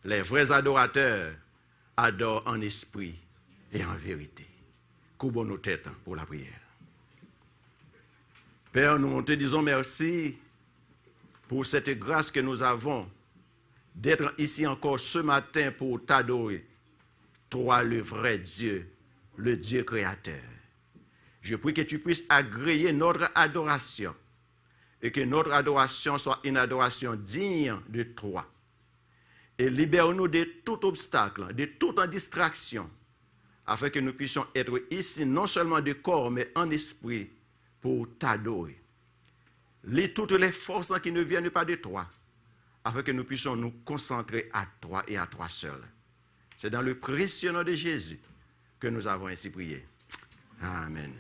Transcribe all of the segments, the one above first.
Les vrais adorateurs adorent en esprit et en vérité. Courbons nos têtes pour la prière. Père, nous te disons merci pour cette grâce que nous avons d'être ici encore ce matin pour t'adorer. Toi, le vrai Dieu, le Dieu créateur. Je prie que tu puisses agréer notre adoration et que notre adoration soit une adoration digne de toi. Et libère-nous de tout obstacle, de toute distraction, afin que nous puissions être ici non seulement de corps, mais en esprit, pour t'adorer. Lis toutes les forces qui ne viennent pas de toi, afin que nous puissions nous concentrer à toi et à toi seul. C'est dans le précieux nom de Jésus que nous avons ainsi prié. Amen.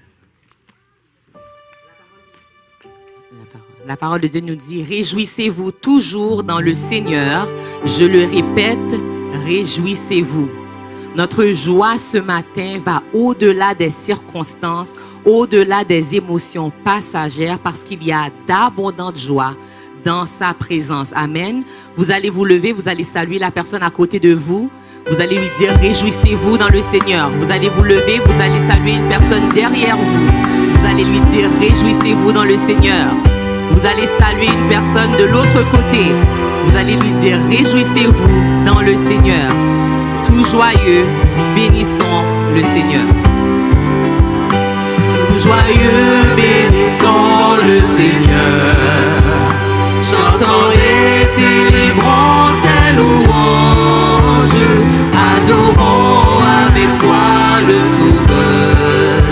La parole de Dieu nous dit, réjouissez-vous toujours dans le Seigneur. Je le répète, réjouissez-vous. Notre joie ce matin va au-delà des circonstances, au-delà des émotions passagères, parce qu'il y a d'abondantes joies dans sa présence. Amen. Vous allez vous lever, vous allez saluer la personne à côté de vous. Vous allez lui dire, réjouissez-vous dans le Seigneur. Vous allez vous lever, vous allez saluer une personne derrière vous. Vous allez lui dire, réjouissez-vous dans le Seigneur. Vous allez saluer une personne de l'autre côté. Vous allez lui dire, réjouissez-vous dans le Seigneur. Tout joyeux, bénissons le Seigneur. Tout joyeux, bénissons le Seigneur. Chantons et célébrons ses louanges. Adorons avec foi le Sauveur.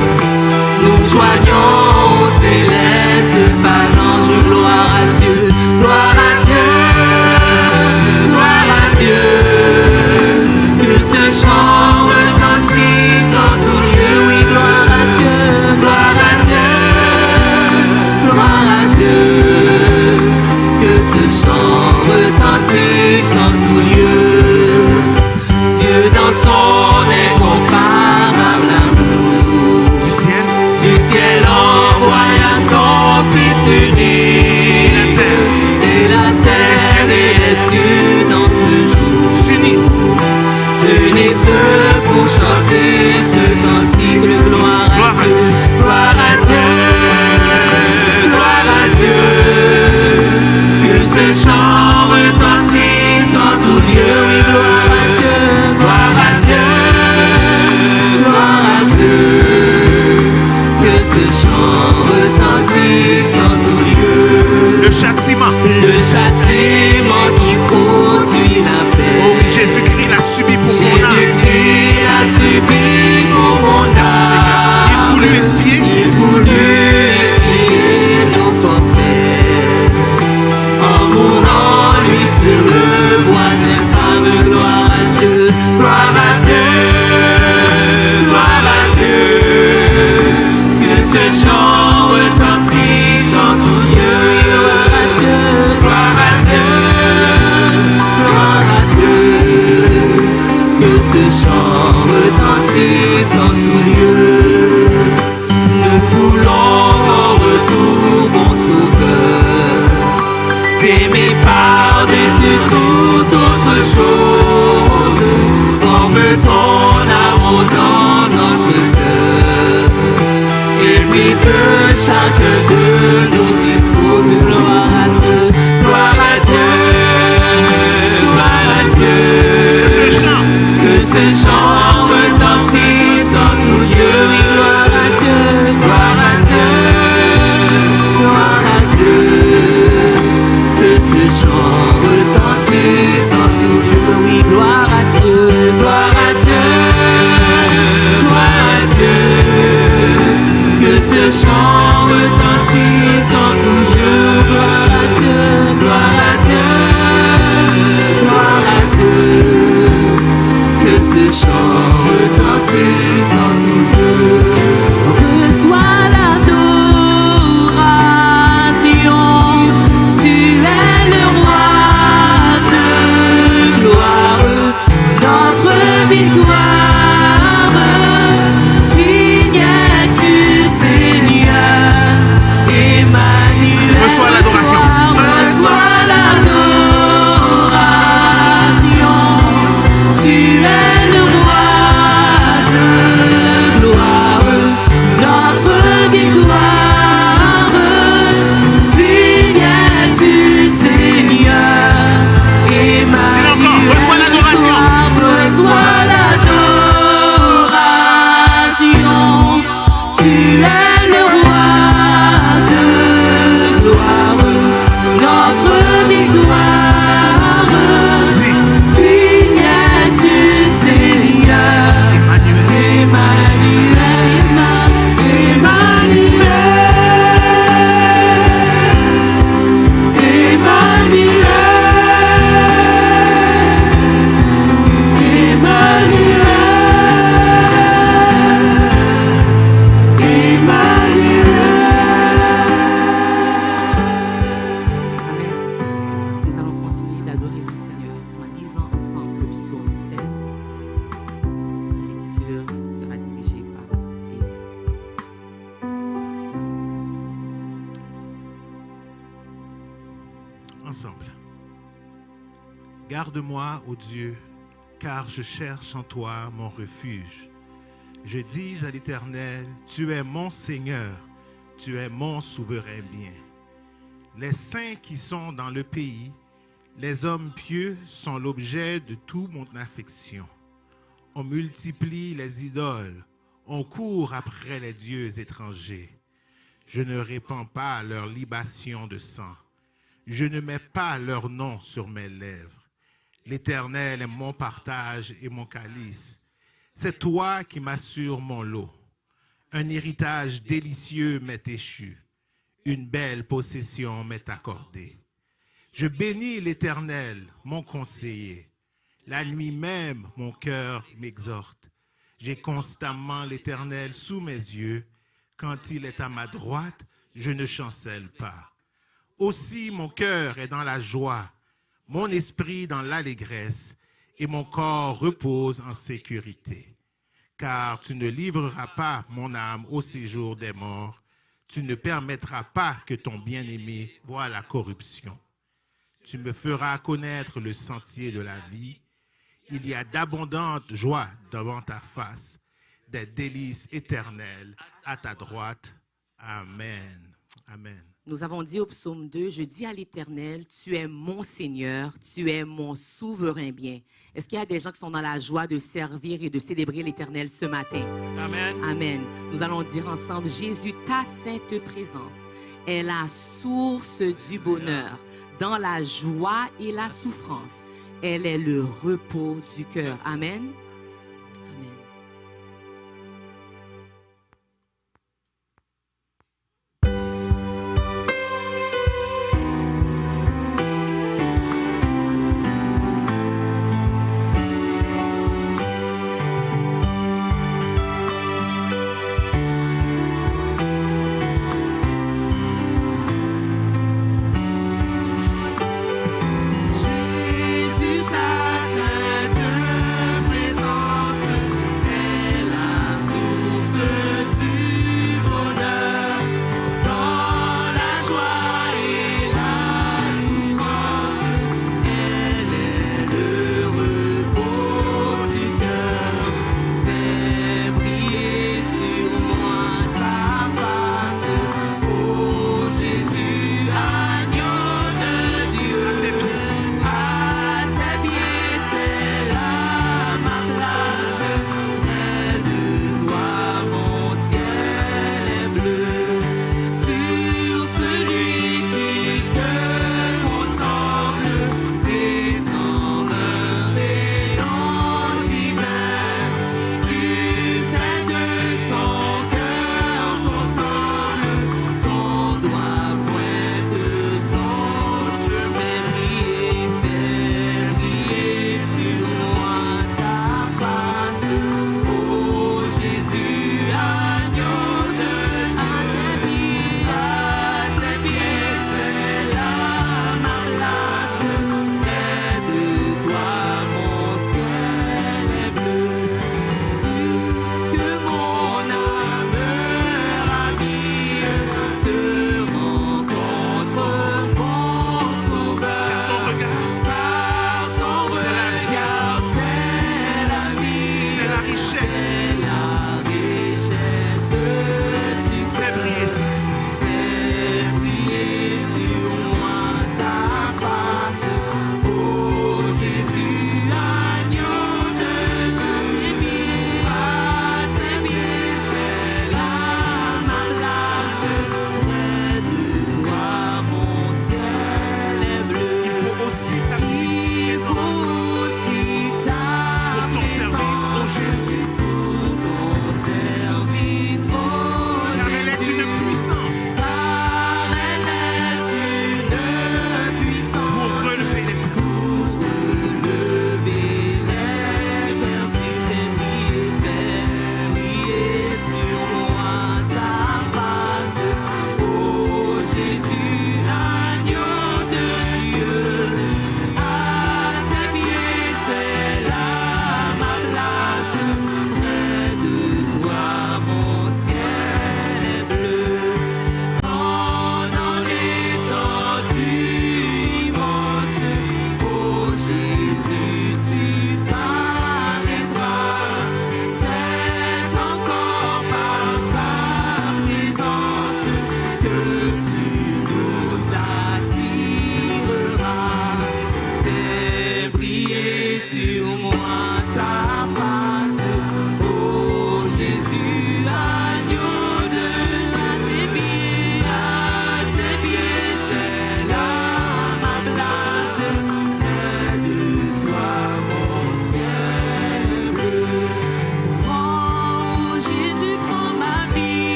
Nous joignons aux célestes phalanges. Gloire à Dieu, gloire à Dieu, gloire à Dieu. Que ce chant retentisse en tout lieu. Oui, gloire à Dieu, gloire à Dieu, gloire à Dieu. Que ce chant retentisse en tout lieu. Dieu dans son incomparable amour, du ciel envoya son Fils unique, et la terre et les cieux dans ce jour s'unissent pour chanter ce cantique de gloire à Dieu, gloire à Dieu, gloire à Dieu. Que ce chant retentisse en tout lieu, oui, gloire à Dieu, gloire à Dieu, gloire à Dieu. Que ce chant retentisse en tout lieu. Le châtiment Qui produit la paix. Oh, Jésus-Christ l'a subi pour mon âme. Jésus-Christ l'a subi pour mon âme. Il voulut expier. Il voulut expier nos forfaits. En mourant lui sur le bois infâme. Gloire à Dieu, gloire à Dieu, gloire à Dieu. Que ce chant retentisse en tout lieu. Gloire à Dieu, gloire à Dieu, gloire à Dieu. Que ce chant retentisse en tout lieu. Nous voulons en retour, bon Sauveur, t'aimer par-dessus toute autre chose. Forme ton amour dans notre cœur, et puis que chacun de nous dispose. Gloire à Dieu, gloire à Dieu, gloire à Dieu. Que ce chant retentisse en tout lieu. Oui, gloire à Dieu, gloire à Dieu, gloire à Dieu. Que ce chant retentisse en tout lieu. Oui, gloire à Dieu, gloire à Dieu, gloire à Dieu. Que ce chant retentisse en tout lieu. Gloire à Dieu, gloire à Dieu, gloire à Dieu. Que ce chant Garde-moi, ô Dieu, car je cherche en toi mon refuge. Je dis à l'Éternel, tu es mon Seigneur, tu es mon souverain bien. Les saints qui sont dans le pays, les hommes pieux sont l'objet de toute mon affection. On multiplie les idoles, on court après les dieux étrangers. Je ne répands pas leur libation de sang. Je ne mets pas leur nom sur mes lèvres. L'Éternel est mon partage et mon calice. C'est toi qui m'assures mon lot. Un héritage délicieux m'est échu. Une belle possession m'est accordée. Je bénis l'Éternel, mon conseiller. La nuit même, mon cœur m'exhorte. J'ai constamment l'Éternel sous mes yeux. Quand il est à ma droite, je ne chancelle pas. Aussi mon cœur est dans la joie, mon esprit dans l'allégresse, et mon corps repose en sécurité. Car tu ne livreras pas mon âme au séjour des morts. Tu ne permettras pas que ton bien-aimé voie la corruption. Tu me feras connaître le sentier de la vie. Il y a d'abondantes joies devant ta face, des délices éternelles à ta droite. Amen. Amen. Nous avons dit au psaume 2, je dis à l'Éternel, tu es mon Seigneur, tu es mon souverain bien. Est-ce qu'il y a des gens qui sont dans la joie de servir et de célébrer l'Éternel ce matin? Amen. Amen. Nous allons dire ensemble, Jésus, ta sainte présence est la source du bonheur. Dans la joie et la souffrance, elle est le repos du cœur. Amen. Amen. Jésus, ta sainte présence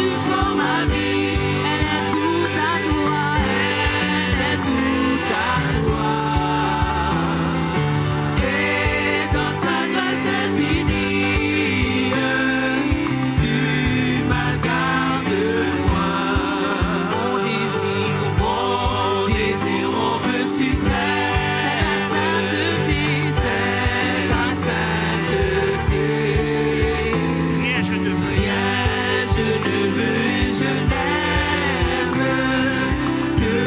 Jésus, prends ma vie. Elle est toute à toi, elle est toute à toi. Et dans ta grâce infinie, tu m'as gardé moi. Mon désir, mon vœu suprême, c'est ta sainteté. Rien je ne veux, Je ne veux et je n'aime que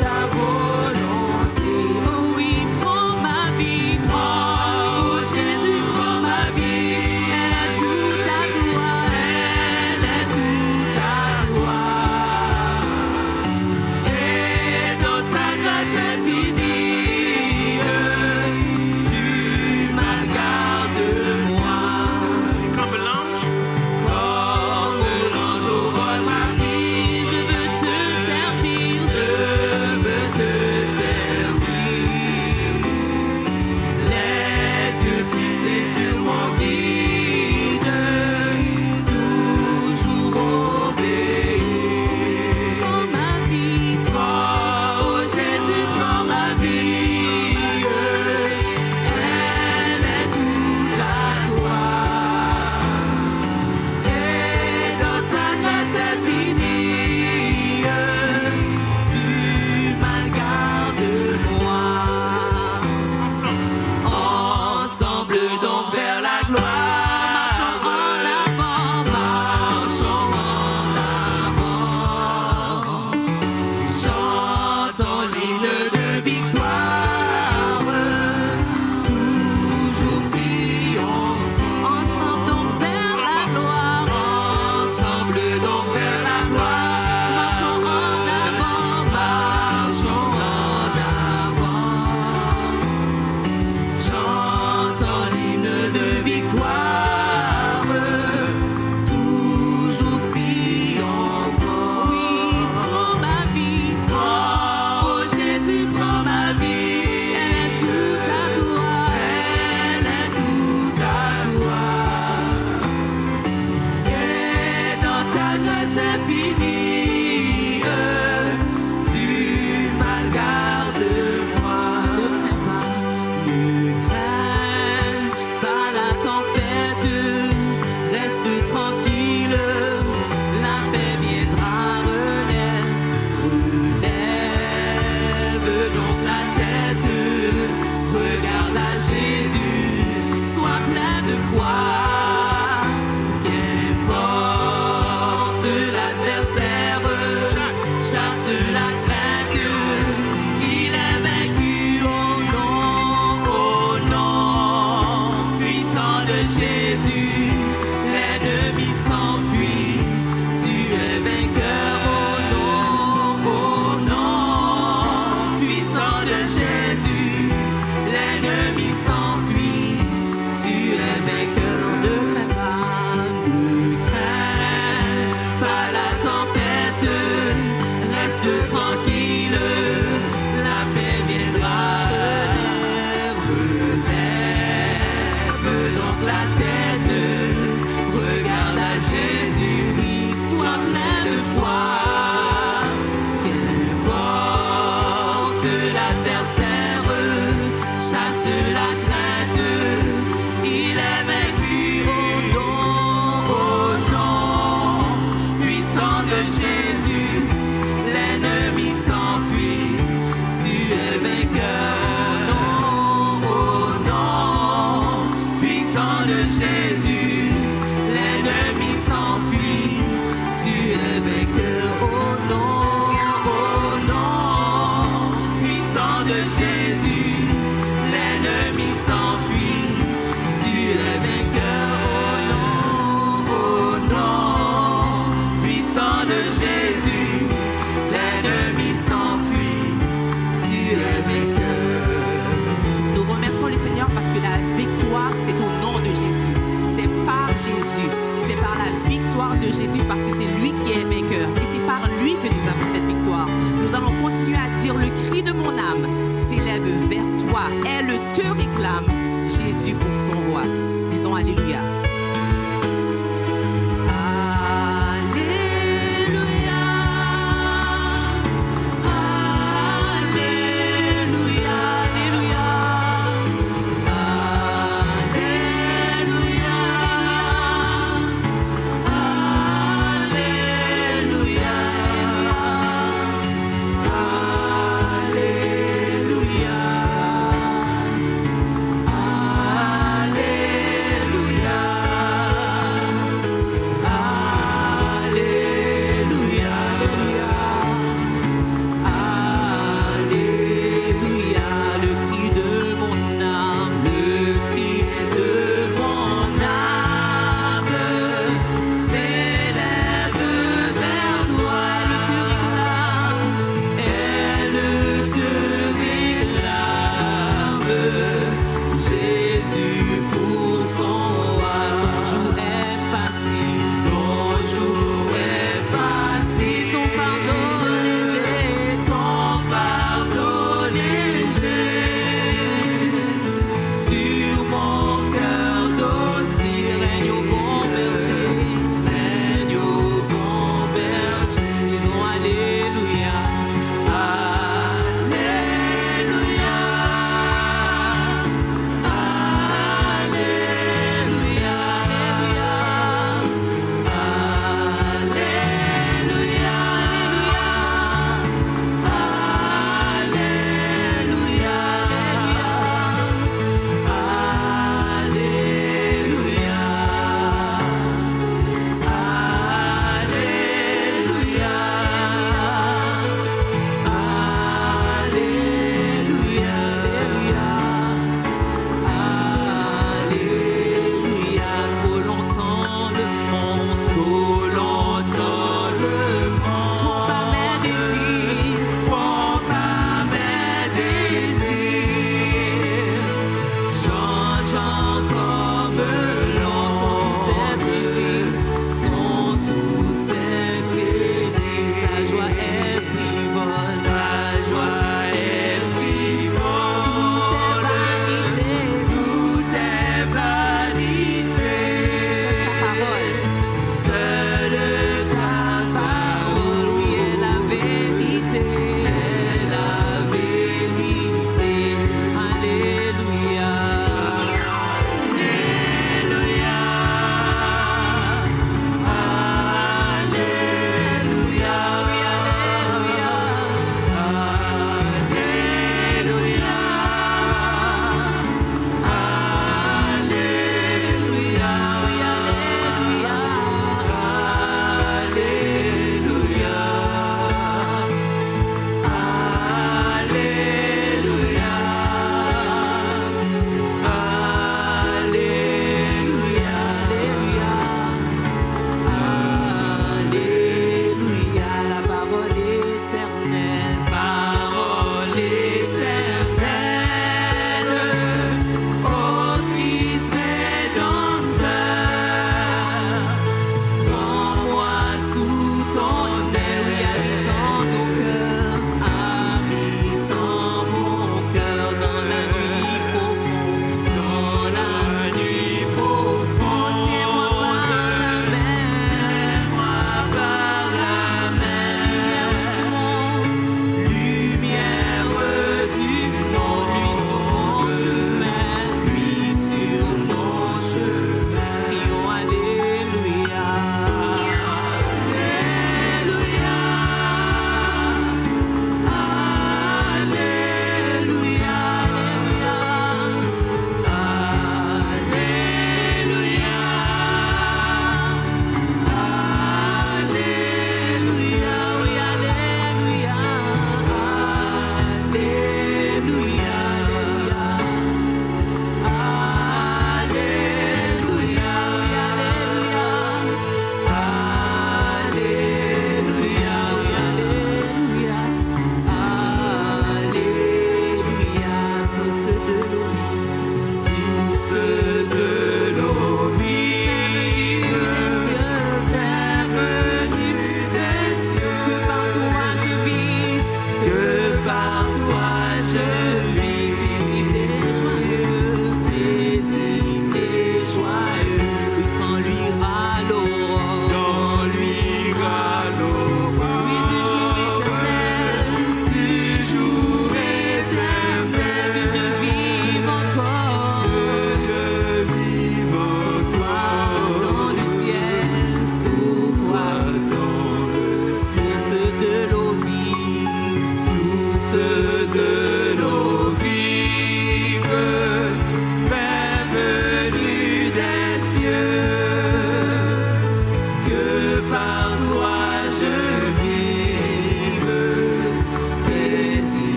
ta volonté. Oh oui, prends ma vie, prends, oh Jésus, prends ma vie. Elle est toute à toi, elle est toute à toi. Et dans ta grâce infinie, tu m'as gardé moi. comme l'ange. Comme l'ange au vol ma vie, je veux te servir, je veux te servir. Les yeux fixés sur mon guide, toujours obéir. Prends ma vie, prends, oh Jésus, prends ma vie. Elle est toute à toi. Et dans ta grâce infinie, tu m'as gardé moi. Ensemble donc vers la gloire, marchons en avant, marchons en avant. Chantons l'hymne de victoire, toujours triomphant. Ensemble donc vers la gloire, ensemble donc vers la gloire. Marchons en avant, marchons en avant. Chantons l'hymne de victoire, toujours triomphant. Oui, prends ma vie, prends, oh Jésus, prends ma vie. Elle est toute à toi, elle est toute à toi. Et dans ta grâce infinie, tu m'as gardé moi. Ne crains pas la tempête, reste tranquille, la paix viendra, relève donc la tête, regarde à Jésus, sois plein de foi. Qu'importe l'adversaire, chasse la crainte, il est vaincu au nom puissant de Jésus, l'ennemi s'enfuit, tu es vainqueur au nom puissant de Jésus, l'ennemi s'enfuit, tu es vainqueur. Ne crains pas la tempête, reste tranquille, la paix viendra, relève donc la tête, regarde à Jésus, oui, sois plein de foi. Qu'importe l'adversaire, chasse la crainte, il est vaincu au nom puissant de Jésus, l'ennemi s'enfuit, tu es vainqueur au nom puissant de Jésus, l'ennemi s'enfuit, tu es vainqueur au nom puissant de Jésus, l'ennemi s'enfuit, tu es vainqueur au nom puissant de Jésus, l'ennemi s'enfuit, tu es vainqueur. Nous remercions le Seigneur parce que la victoire, c'est au nom de Jésus. C'est par Jésus. C'est par la victoire de Jésus parce que c'est lui qui est vainqueur. Et c'est par lui que nous avons cette victoire. Nous allons continuer à dire: le cri de mon âme s'élève vers toi. Elle te réclame, Jésus pour son roi. Disons Alléluia. Alléluia.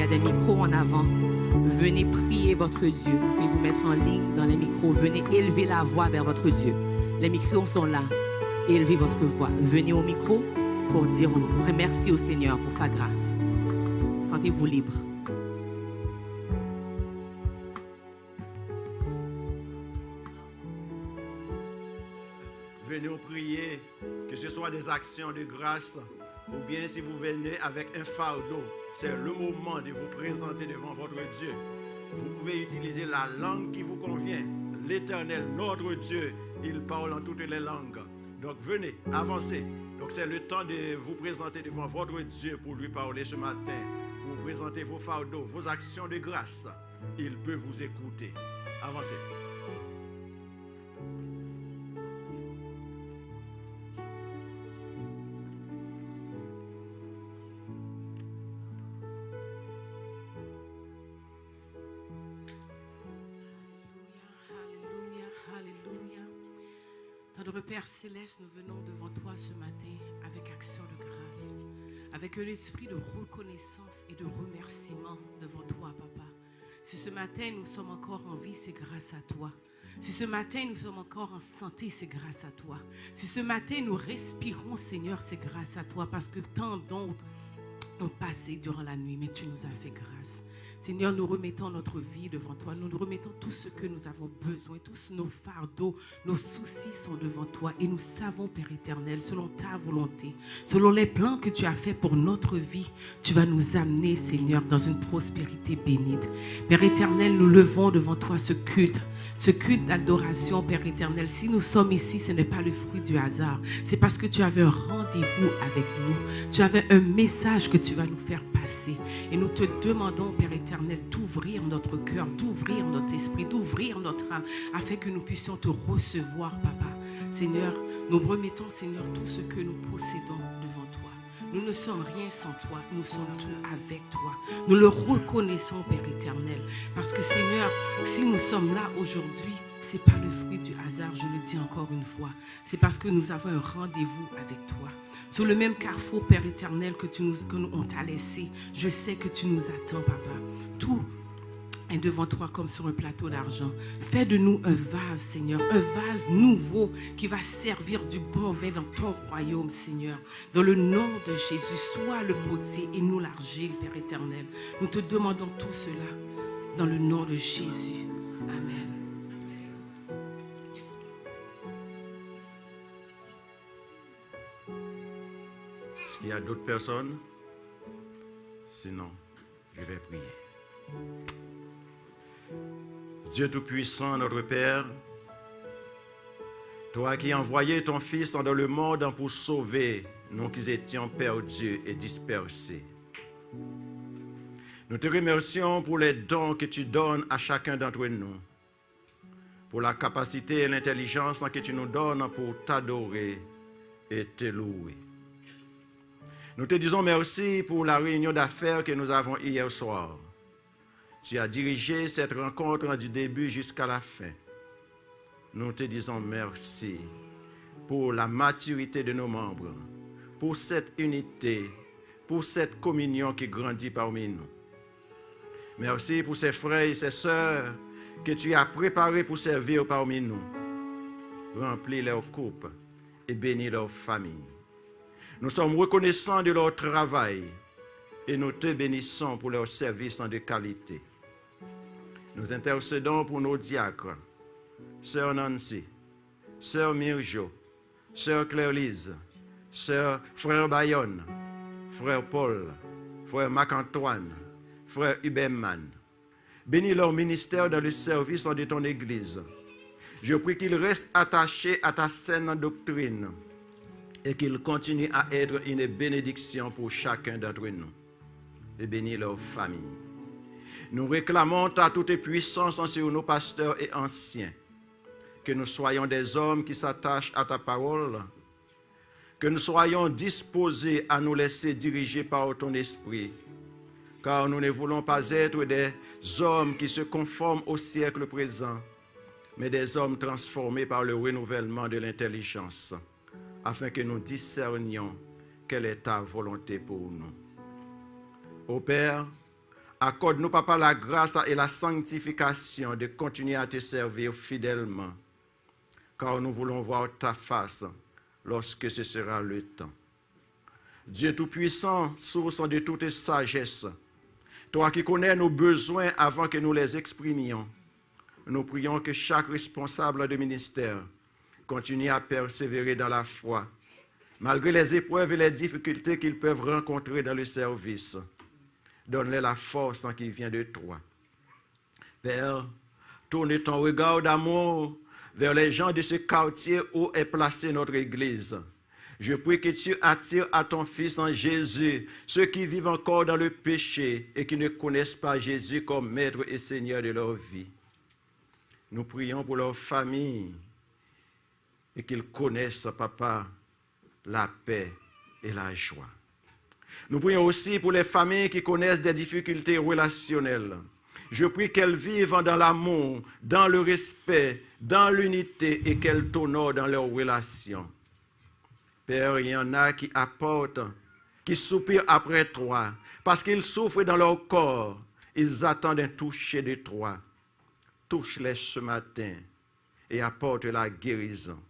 a des micros en avant. Venez prier votre Dieu. Vous pouvez vous mettre en ligne dans les micros. Venez élever la voix vers votre Dieu. Les micros sont là. Élevez votre voix. Venez au micro pour dire remercier au Seigneur pour sa grâce. Sentez-vous libre. Venez prier, que ce soit des actions de grâce, ou bien si vous venez avec un fardeau, c'est le moment de vous présenter devant votre Dieu. Vous pouvez utiliser la langue qui vous convient. L'Éternel, notre Dieu, il parle en toutes les langues. Donc venez, avancez. Donc c'est le temps de vous présenter devant votre Dieu pour lui parler ce matin, pour vous présenter vos fardeaux, vos actions de grâce. Il peut vous écouter. Avancez. Notre Père Céleste, nous venons devant toi ce matin avec action de grâce, avec un esprit de reconnaissance et de remerciement devant toi, Papa. Si ce matin nous sommes encore en vie, c'est grâce à toi. Si ce matin nous sommes encore en santé, c'est grâce à toi. Si ce matin nous respirons, Seigneur, c'est grâce à toi, parce que tant d'autres ont passé durant la nuit, mais tu nous as fait grâce. Seigneur, nous remettons notre vie devant toi. Nous remettons tout ce que nous avons besoin. Tous nos fardeaux, nos soucis sont devant toi. Et nous savons, Père éternel, selon ta volonté, selon les plans que tu as faits pour notre vie, tu vas nous amener, Seigneur, dans une prospérité bénite. Père éternel, nous levons devant toi ce culte d'adoration, Père éternel. Si nous sommes ici, ce n'est pas le fruit du hasard. C'est parce que tu avais un rendez-vous avec nous. Tu avais un message que tu vas nous faire passer. Et nous te demandons, Père éternel, d'ouvrir notre cœur, d'ouvrir notre esprit, d'ouvrir notre âme, afin que nous puissions te recevoir, Papa. Seigneur, nous remettons, Seigneur, tout ce que nous possédons devant toi. Nous ne sommes rien sans toi, nous sommes tout avec toi. Nous le reconnaissons, Père éternel, parce que, Seigneur, si nous sommes là aujourd'hui, ce n'est pas le fruit du hasard, je le dis encore une fois. C'est parce que nous avons un rendez-vous avec toi. Sur le même carrefour, Père éternel, on t'a laissé, je sais que tu nous attends, Papa. Tout est devant toi comme sur un plateau d'argent. Fais de nous un vase, Seigneur, un vase nouveau qui va servir du bon vin dans ton royaume, Seigneur. Dans le nom de Jésus, sois le potier et nous l'argile, Père éternel. Nous te demandons tout cela dans le nom de Jésus. Amen. Est-ce qu'il y a d'autres personnes? Sinon, je vais prier. Dieu Tout-Puissant, notre Père, toi qui as envoyé ton Fils dans le monde pour sauver nous qui étions perdus et dispersés. Nous te remercions pour les dons que tu donnes à chacun d'entre nous, pour la capacité et l'intelligence que tu nous donnes pour t'adorer et te louer. Nous te disons merci pour la réunion d'affaires que nous avons hier soir. Tu as dirigé cette rencontre du début jusqu'à la fin. Nous te disons merci pour la maturité de nos membres, pour cette unité, pour cette communion qui grandit parmi nous. Merci pour ces frères et ces sœurs que tu as préparés pour servir parmi nous. Remplis leurs coupes et bénis leurs familles. Nous sommes reconnaissants de leur travail et nous te bénissons pour leur service de qualité. Nous intercédons pour nos diacres, Sœur Nancy, Sœur Mirjo, Sœur Claire-Lise, Frère Bayonne, Frère Paul, Frère Marc-Antoine, Frère Huberman. Bénis leur ministère dans le service de ton Église. Je prie qu'ils restent attachés à ta saine doctrine et qu'ils continuent à être une bénédiction pour chacun d'entre nous. Et bénis leur famille. Nous réclamons ta toute puissance sur nos pasteurs et anciens. Que nous soyons des hommes qui s'attachent à ta parole. Que nous soyons disposés à nous laisser diriger par ton esprit. Car nous ne voulons pas être des hommes qui se conforment au siècle présent, mais des hommes transformés par le renouvellement de l'intelligence, afin que nous discernions quelle est ta volonté pour nous. Ô Père, Accorde-nous, Papa, la grâce et la sanctification de continuer à te servir fidèlement, car nous voulons voir ta face lorsque ce sera le temps. Dieu Tout-Puissant, source de toute sagesse, toi qui connais nos besoins avant que nous les exprimions, nous prions que chaque responsable de ministère continue à persévérer dans la foi, malgré les épreuves et les difficultés qu'ils peuvent rencontrer dans le service. Donne-les la force qui vient de toi. Père, tourne ton regard d'amour vers les gens de ce quartier où est placée notre Église. Je prie que tu attires à ton Fils en Jésus ceux qui vivent encore dans le péché et qui ne connaissent pas Jésus comme Maître et Seigneur de leur vie. Nous prions pour leur famille et qu'ils connaissent, Papa, la paix et la joie. Nous prions aussi pour les familles qui connaissent des difficultés relationnelles. Je prie qu'elles vivent dans l'amour, dans le respect, dans l'unité et qu'elles t'honorent dans leurs relations. Père, il y en a qui apportent, qui soupirent après toi, parce qu'ils souffrent dans leur corps. Ils attendent un toucher de toi. Touche-les ce matin et apporte la guérison.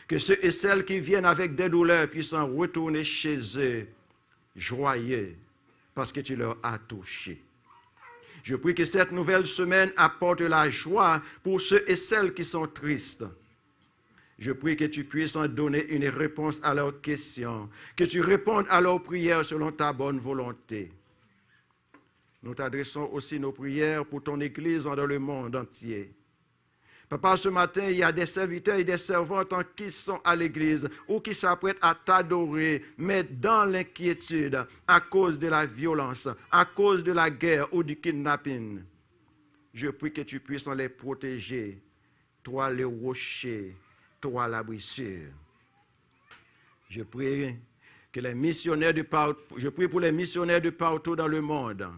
Que ceux et celles qui viennent avec des douleurs puissent en retourner chez eux joyeux parce que tu leur as touché. Je prie que cette nouvelle semaine apporte la joie pour ceux et celles qui sont tristes. Je prie que tu puisses en donner une réponse à leurs questions, que tu répondes à leurs prières selon ta bonne volonté. Nous t'adressons aussi nos prières pour ton Église dans le monde entier. Papa, ce matin, il y a des serviteurs et des servantes qui sont à l'église ou qui s'apprêtent à t'adorer, mais dans l'inquiétude à cause de la violence, à cause de la guerre ou du kidnapping. Je prie que tu puisses les protéger, toi le rocher, toi l'abrissure. Je prie pour les missionnaires de partout dans le monde,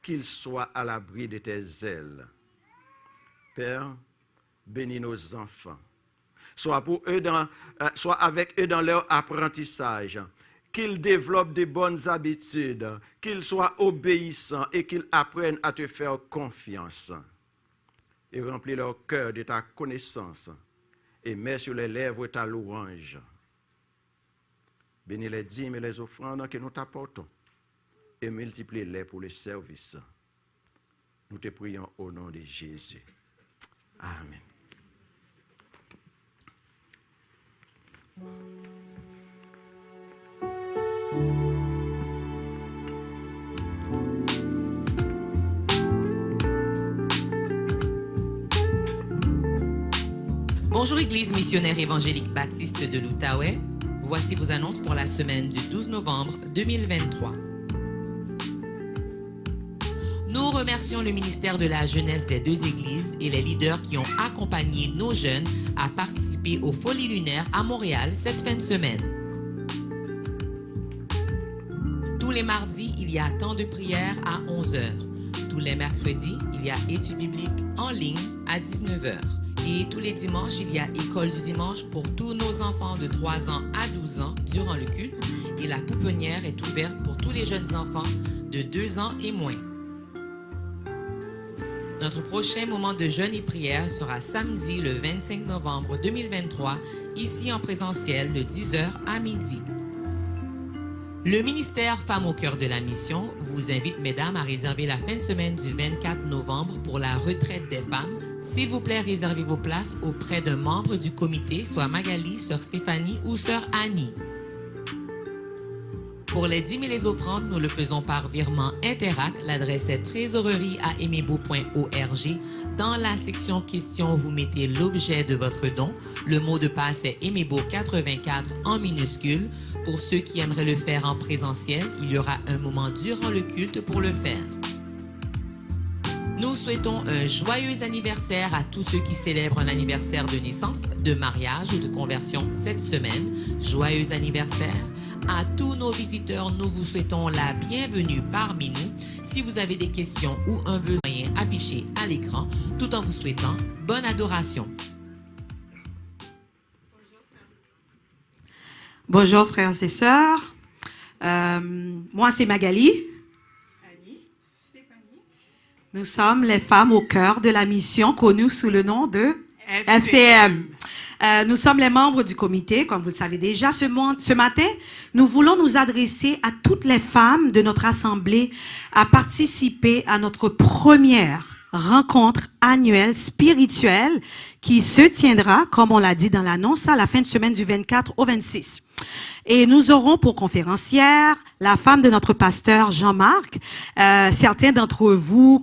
qu'ils soient à l'abri de tes ailes. Père, bénis nos enfants. Sois avec eux dans leur apprentissage. Qu'ils développent de bonnes habitudes. Qu'ils soient obéissants et qu'ils apprennent à te faire confiance. Et remplis leur cœur de ta connaissance. Et mets sur les lèvres ta louange. Bénis les dîmes et les offrandes que nous t'apportons. Et multiplie-les pour le service. Nous te prions au nom de Jésus. Amen. Bonjour Église missionnaire évangélique baptiste de l'Outaouais. Voici vos annonces pour la semaine du 12 novembre 2023. Nous remercions le ministère de la jeunesse des deux églises et les leaders qui ont accompagné nos jeunes à participer aux Folies lunaires à Montréal cette fin de semaine. Tous les mardis, il y a temps de prière à 11h. Tous les mercredis, il y a études bibliques en ligne à 19h. Et tous les dimanches, il y a école du dimanche pour tous nos enfants de 3 ans à 12 ans durant le culte. Et la pouponnière est ouverte pour tous les jeunes enfants de 2 ans et moins. Notre prochain moment de jeûne et prière sera samedi le 25 novembre 2023, ici en présentiel de 10h à midi. Le ministère Femmes au cœur de la mission vous invite, mesdames, à réserver la fin de semaine du 24 novembre pour la retraite des femmes. S'il vous plaît, réservez vos places auprès d'un membre du comité, soit Magali, sœur Stéphanie ou sœur Annie. Pour les dîmes et les offrandes, nous le faisons par virement Interac. L'adresse est trésorerie@emebo.org. Dans la section questions, vous mettez l'objet de votre don. Le mot de passe est Emebo 84 en minuscule. Pour ceux qui aimeraient le faire en présentiel, il y aura un moment durant le culte pour le faire. Nous souhaitons un joyeux anniversaire à tous ceux qui célèbrent un anniversaire de naissance, de mariage ou de conversion cette semaine. Joyeux anniversaire. À tous nos visiteurs, nous vous souhaitons la bienvenue parmi nous. Si vous avez des questions ou un besoin affiché à l'écran, tout en vous souhaitant bonne adoration. Bonjour frères et sœurs. Moi c'est Magali. Annie, Stéphanie. Nous sommes les femmes au cœur de la mission connue sous le nom de FCM. Nous sommes les membres du comité, comme vous le savez déjà. Ce matin, nous voulons nous adresser à toutes les femmes de notre assemblée à participer à notre première rencontre annuelle spirituelle qui se tiendra, comme on l'a dit dans l'annonce, à la fin de semaine du 24 au 26. Et nous aurons pour conférencière la femme de notre pasteur Jean-Marc, certains d'entre vous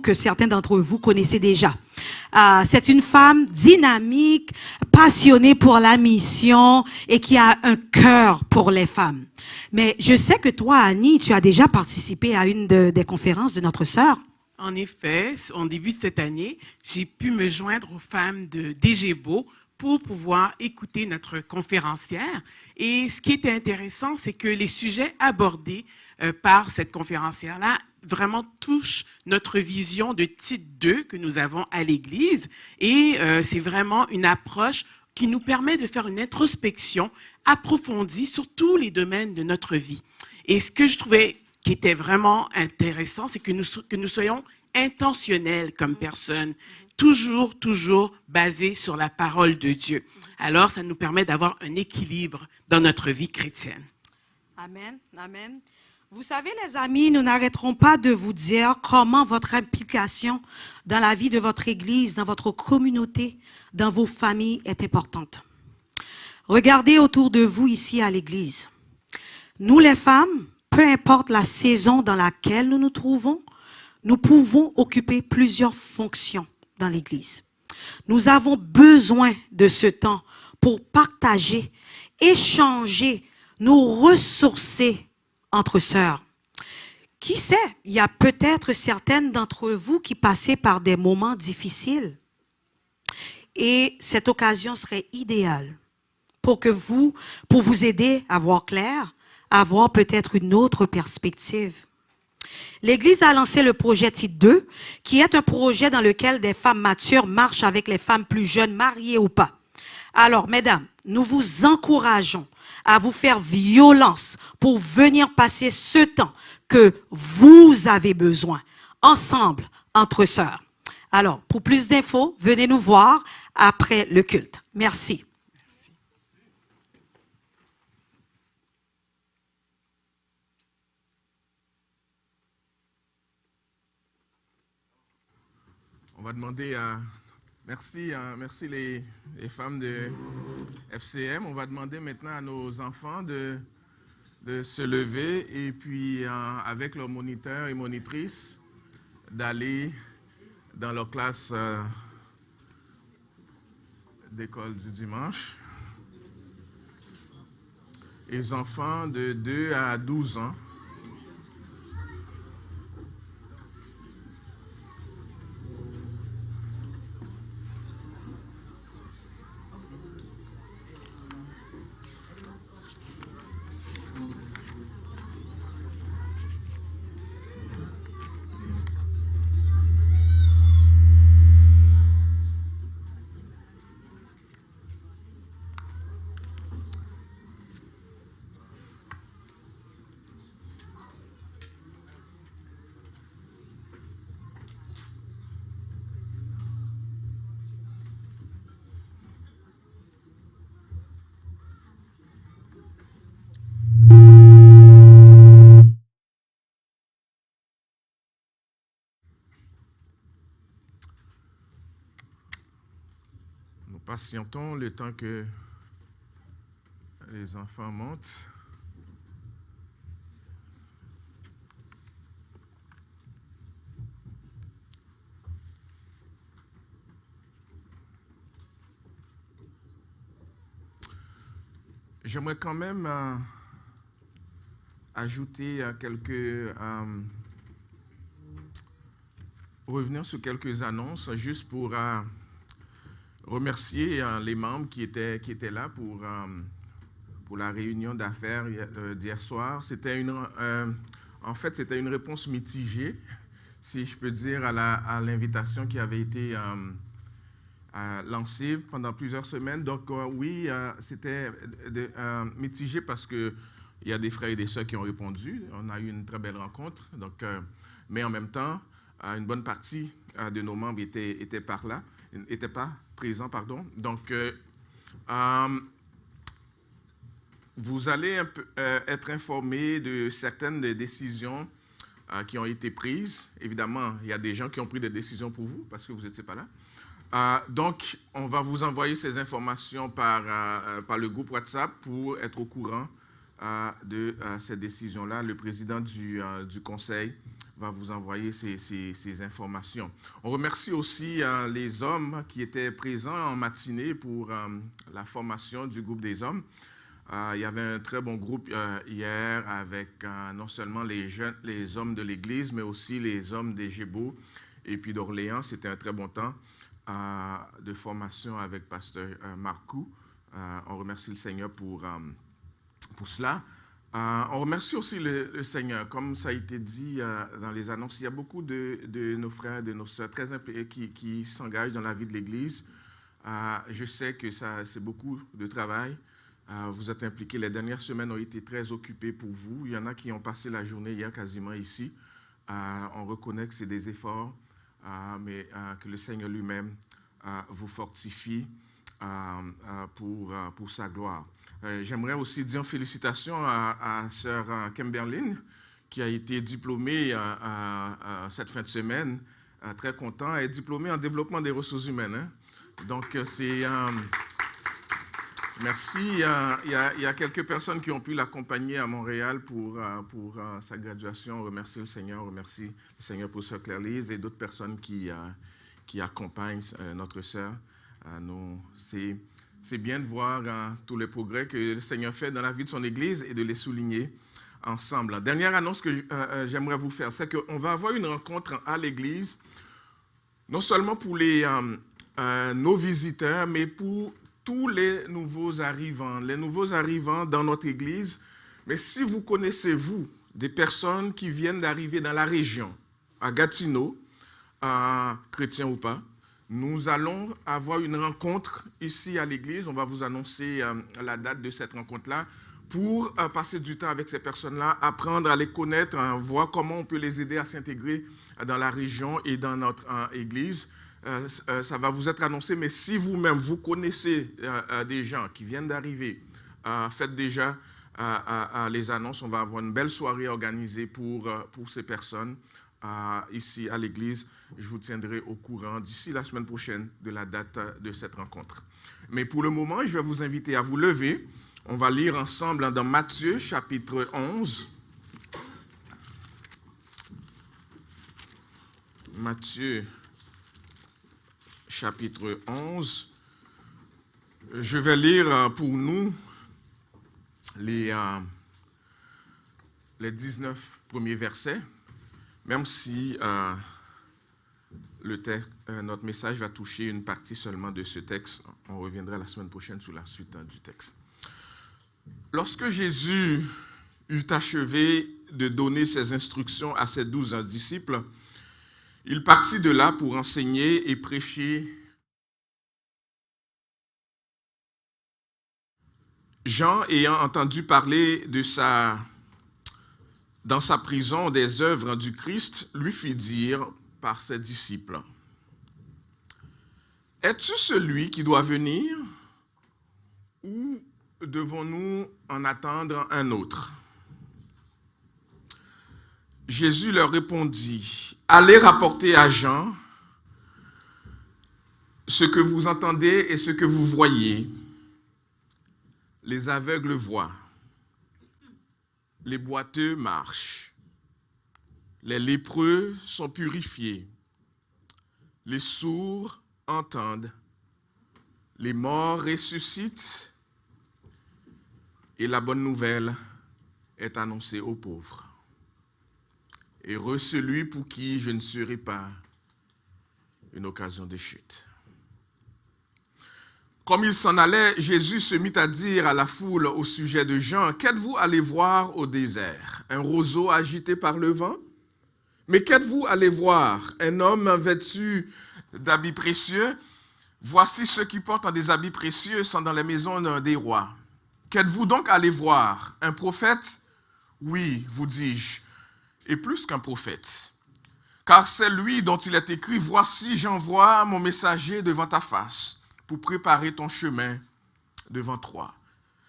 connaissez déjà. C'est une femme dynamique, passionnée pour la mission et qui a un cœur pour les femmes. Mais je sais que toi, Annie, tu as déjà participé à une des conférences de notre sœur. En effet, en début de cette année, j'ai pu me joindre aux femmes de DGBO pour pouvoir écouter notre conférencière. Et ce qui était intéressant, c'est que les sujets abordés par cette conférencière-là vraiment touchent notre vision de titre 2 que nous avons à l'Église. Et c'est vraiment une approche qui nous permet de faire une introspection approfondie sur tous les domaines de notre vie. Et ce que je trouvais qui était vraiment intéressant, c'est que nous soyons intentionnels comme personnes, toujours basés sur la parole de Dieu. Alors, ça nous permet d'avoir un équilibre dans notre vie chrétienne. Amen, amen. Vous savez, les amis, nous n'arrêterons pas de vous dire comment votre implication dans la vie de votre Église, dans votre communauté, dans vos familles est importante. Regardez autour de vous ici à l'Église. Nous, les femmes, peu importe la saison dans laquelle nous nous trouvons, nous pouvons occuper plusieurs fonctions dans l'Église. Nous avons besoin de ce temps pour partager, échanger, nous ressourcer entre sœurs. Qui sait, il y a peut-être certaines d'entre vous qui passaient par des moments difficiles. Et cette occasion serait idéale pour vous aider à voir clair, à avoir peut-être une autre perspective. L'Église a lancé le projet Titre 2, qui est un projet dans lequel des femmes matures marchent avec les femmes plus jeunes, mariées ou pas. Alors, mesdames, nous vous encourageons à vous faire violence pour venir passer ce temps que vous avez besoin, ensemble, entre sœurs. Alors, pour plus d'infos, venez nous voir après le culte. Merci. On va demander à... Merci les femmes de FCM. On va demander maintenant à nos enfants de se lever et puis avec leurs moniteurs et monitrices d'aller dans leur classe d'école du dimanche. Les enfants de 2 à 12 ans. Patientons le temps que les enfants montent. J'aimerais quand même ajouter revenir sur quelques annonces, juste pour remercier les membres qui étaient là pour la réunion d'affaires d'hier soir. C'était c'était une réponse mitigée, si je peux dire, à l'invitation qui avait été lancée pendant plusieurs semaines. Donc oui, c'était mitigé parce qu'il y a des frères et des sœurs qui ont répondu. On a eu une très belle rencontre. Donc, mais en même temps, une bonne partie de nos membres n'étaient pas présents. Donc, vous allez être informés de certaines des décisions qui ont été prises. Évidemment, il y a des gens qui ont pris des décisions pour vous parce que vous n'étiez pas là. Donc, on va vous envoyer ces informations par le groupe WhatsApp pour être au courant de ces décisions-là. Le président du conseil va vous envoyer ces informations. On remercie aussi les hommes qui étaient présents en matinée pour la formation du groupe des hommes. Il y avait un très bon groupe hier avec non seulement les hommes de l'Église, mais aussi les hommes des Gébo et puis d'Orléans. C'était un très bon temps de formation avec pasteur Marcou. On remercie le Seigneur pour cela. On remercie aussi le Seigneur. Comme ça a été dit dans les annonces, il y a beaucoup de nos frères, de nos sœurs très impliqués qui s'engagent dans la vie de l'Église. Je sais que c'est beaucoup de travail. Vous êtes impliqués. Les dernières semaines ont été très occupées pour vous. Il y en a qui ont passé la journée hier quasiment ici. On reconnaît que c'est des efforts, mais que le Seigneur lui-même vous fortifie pour sa gloire. J'aimerais aussi dire félicitations à sœur Kimberlyn, qui a été diplômée cette fin de semaine. Très content. Elle est diplômée en développement des ressources humaines. Hein? Donc, c'est... merci. Il y a quelques personnes qui ont pu l'accompagner à Montréal pour sa graduation. On remercie le Seigneur. On remercie le Seigneur pour sœur Claire-Lise et d'autres personnes qui accompagnent notre sœur. C'est bien de voir tous les progrès que le Seigneur fait dans la vie de son Église et de les souligner ensemble. La dernière annonce que j'aimerais vous faire, c'est qu'on va avoir une rencontre à l'Église, non seulement pour nos visiteurs, mais pour tous les nouveaux arrivants dans notre Église. Mais si vous connaissez, vous, des personnes qui viennent d'arriver dans la région, à Gatineau, chrétiens ou pas, nous allons avoir une rencontre ici à l'église. On va vous annoncer la date de cette rencontre-là pour passer du temps avec ces personnes-là, apprendre à les connaître, voir comment on peut les aider à s'intégrer dans la région et dans notre église. Ça va vous être annoncé, mais si vous-même, vous connaissez des gens qui viennent d'arriver, faites déjà les annonces. On va avoir une belle soirée organisée pour ces personnes ici à l'église. Je vous tiendrai au courant d'ici la semaine prochaine de la date de cette rencontre. Mais pour le moment, je vais vous inviter à vous lever. On va lire ensemble dans Matthieu, chapitre 11. Matthieu, chapitre 11. Je vais lire pour nous les 19 premiers versets, même si notre message va toucher une partie seulement de ce texte. On reviendra la semaine prochaine sur la suite du texte. Lorsque Jésus eut achevé de donner ses instructions à ses 12 disciples, il partit de là pour enseigner et prêcher. Jean, ayant entendu parler dans sa prison des œuvres du Christ, lui fit dire par ses disciples: « Es-tu celui qui doit venir, ou devons-nous en attendre un autre ?» Jésus leur répondit: « Allez rapporter à Jean ce que vous entendez et ce que vous voyez. Les aveugles voient, les boiteux marchent, les lépreux sont purifiés, les sourds entendent, les morts ressuscitent, et la bonne nouvelle est annoncée aux pauvres. Heureux celui pour qui je ne serai pas une occasion de chute. » Comme il s'en allait, Jésus se mit à dire à la foule au sujet de Jean: « Qu'êtes-vous allé voir au désert? Un roseau agité par le vent? Mais qu'êtes-vous allé voir? Un homme vêtu d'habits précieux? Voici ceux qui portent des habits précieux sont dans les maisons des rois. Qu'êtes-vous donc allé voir? Un prophète? Oui, vous dis-je, et plus qu'un prophète. Car c'est lui dont il est écrit, « Voici, j'envoie mon messager devant ta face, pour préparer ton chemin devant toi. »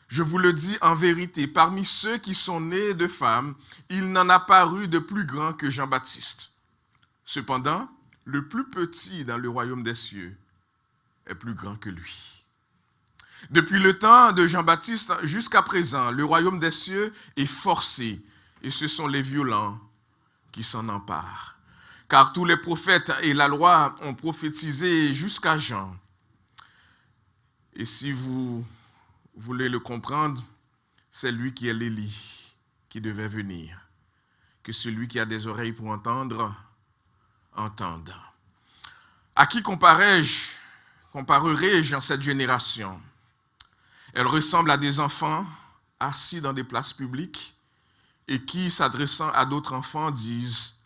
Je vous le dis en vérité, parmi ceux qui sont nés de femmes, il n'en a paru de plus grand que Jean-Baptiste. Cependant, le plus petit dans le royaume des cieux est plus grand que lui. Depuis le temps de Jean-Baptiste jusqu'à présent, le royaume des cieux est forcé, et ce sont les violents qui s'en emparent. Car tous les prophètes et la loi ont prophétisé jusqu'à Jean. Et si vous voulez le comprendre, c'est lui qui est l'Élie qui devait venir. Que celui qui a des oreilles pour entendre, entende. À qui comparerai-je en cette génération? Elle ressemble à des enfants assis dans des places publiques et qui, s'adressant à d'autres enfants, disent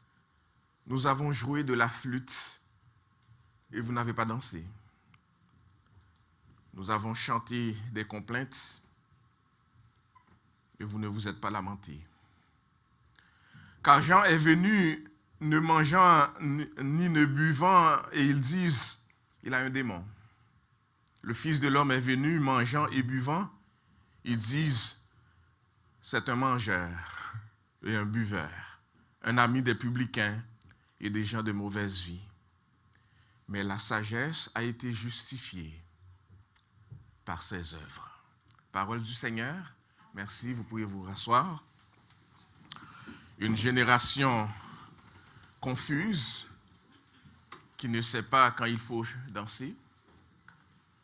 « Nous avons joué de la flûte et vous n'avez pas dansé. Nous avons chanté des complaintes et vous ne vous êtes pas lamentés. » Car Jean est venu ne mangeant ni ne buvant et ils disent « Il a un démon. » Le Fils de l'homme est venu mangeant et buvant. Ils disent « C'est un mangeur et un buveur, un ami des publicains et des gens de mauvaise vie. » Mais la sagesse a été justifiée par ses œuvres. Parole du Seigneur. Merci, vous pouvez vous rasseoir. Une génération confuse qui ne sait pas quand il faut danser,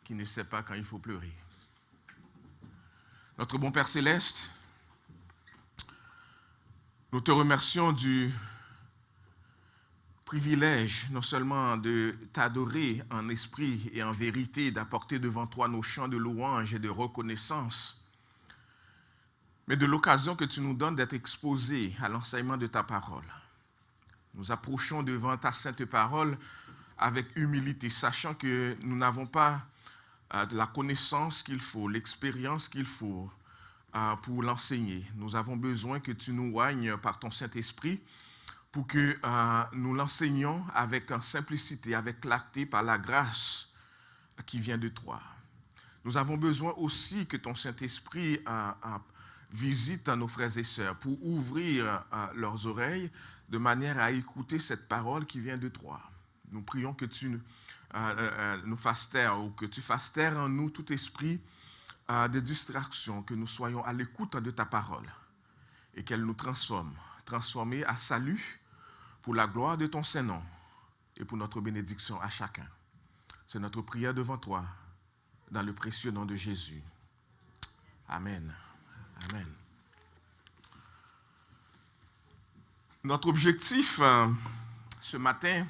qui ne sait pas quand il faut pleurer. Notre bon Père Céleste, nous te remercions du privilège non seulement de t'adorer en esprit et en vérité, d'apporter devant toi nos chants de louange et de reconnaissance, mais de l'occasion que tu nous donnes d'être exposés à l'enseignement de ta parole. Nous approchons devant ta sainte parole avec humilité, sachant que nous n'avons pas la connaissance qu'il faut, l'expérience qu'il faut pour l'enseigner. Nous avons besoin que tu nous oignes par ton Saint-Esprit pour que nous l'enseignions avec simplicité, avec clarté, par la grâce qui vient de toi. Nous avons besoin aussi que ton Saint-Esprit visite nos frères et sœurs pour ouvrir leurs oreilles de manière à écouter cette parole qui vient de toi. Nous prions que tu nous fasses taire ou que tu fasses taire en nous tout esprit de distraction, que nous soyons à l'écoute de ta parole et qu'elle nous transformer à salut pour la gloire de ton Saint-Nom et pour notre bénédiction à chacun. C'est notre prière devant toi, dans le précieux nom de Jésus. Amen. Amen. Notre objectif ce matin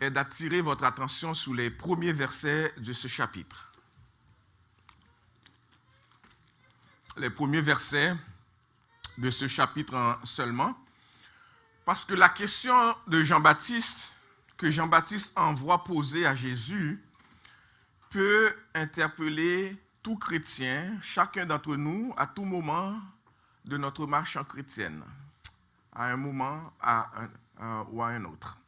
est d'attirer votre attention sur les premiers versets de ce chapitre. Les premiers versets de ce chapitre seulement, parce que la question de Jean-Baptiste, que Jean-Baptiste envoie poser à Jésus, peut interpeller tout chrétien, chacun d'entre nous, à tout moment de notre marche en chrétienne, à un moment ou à un autre.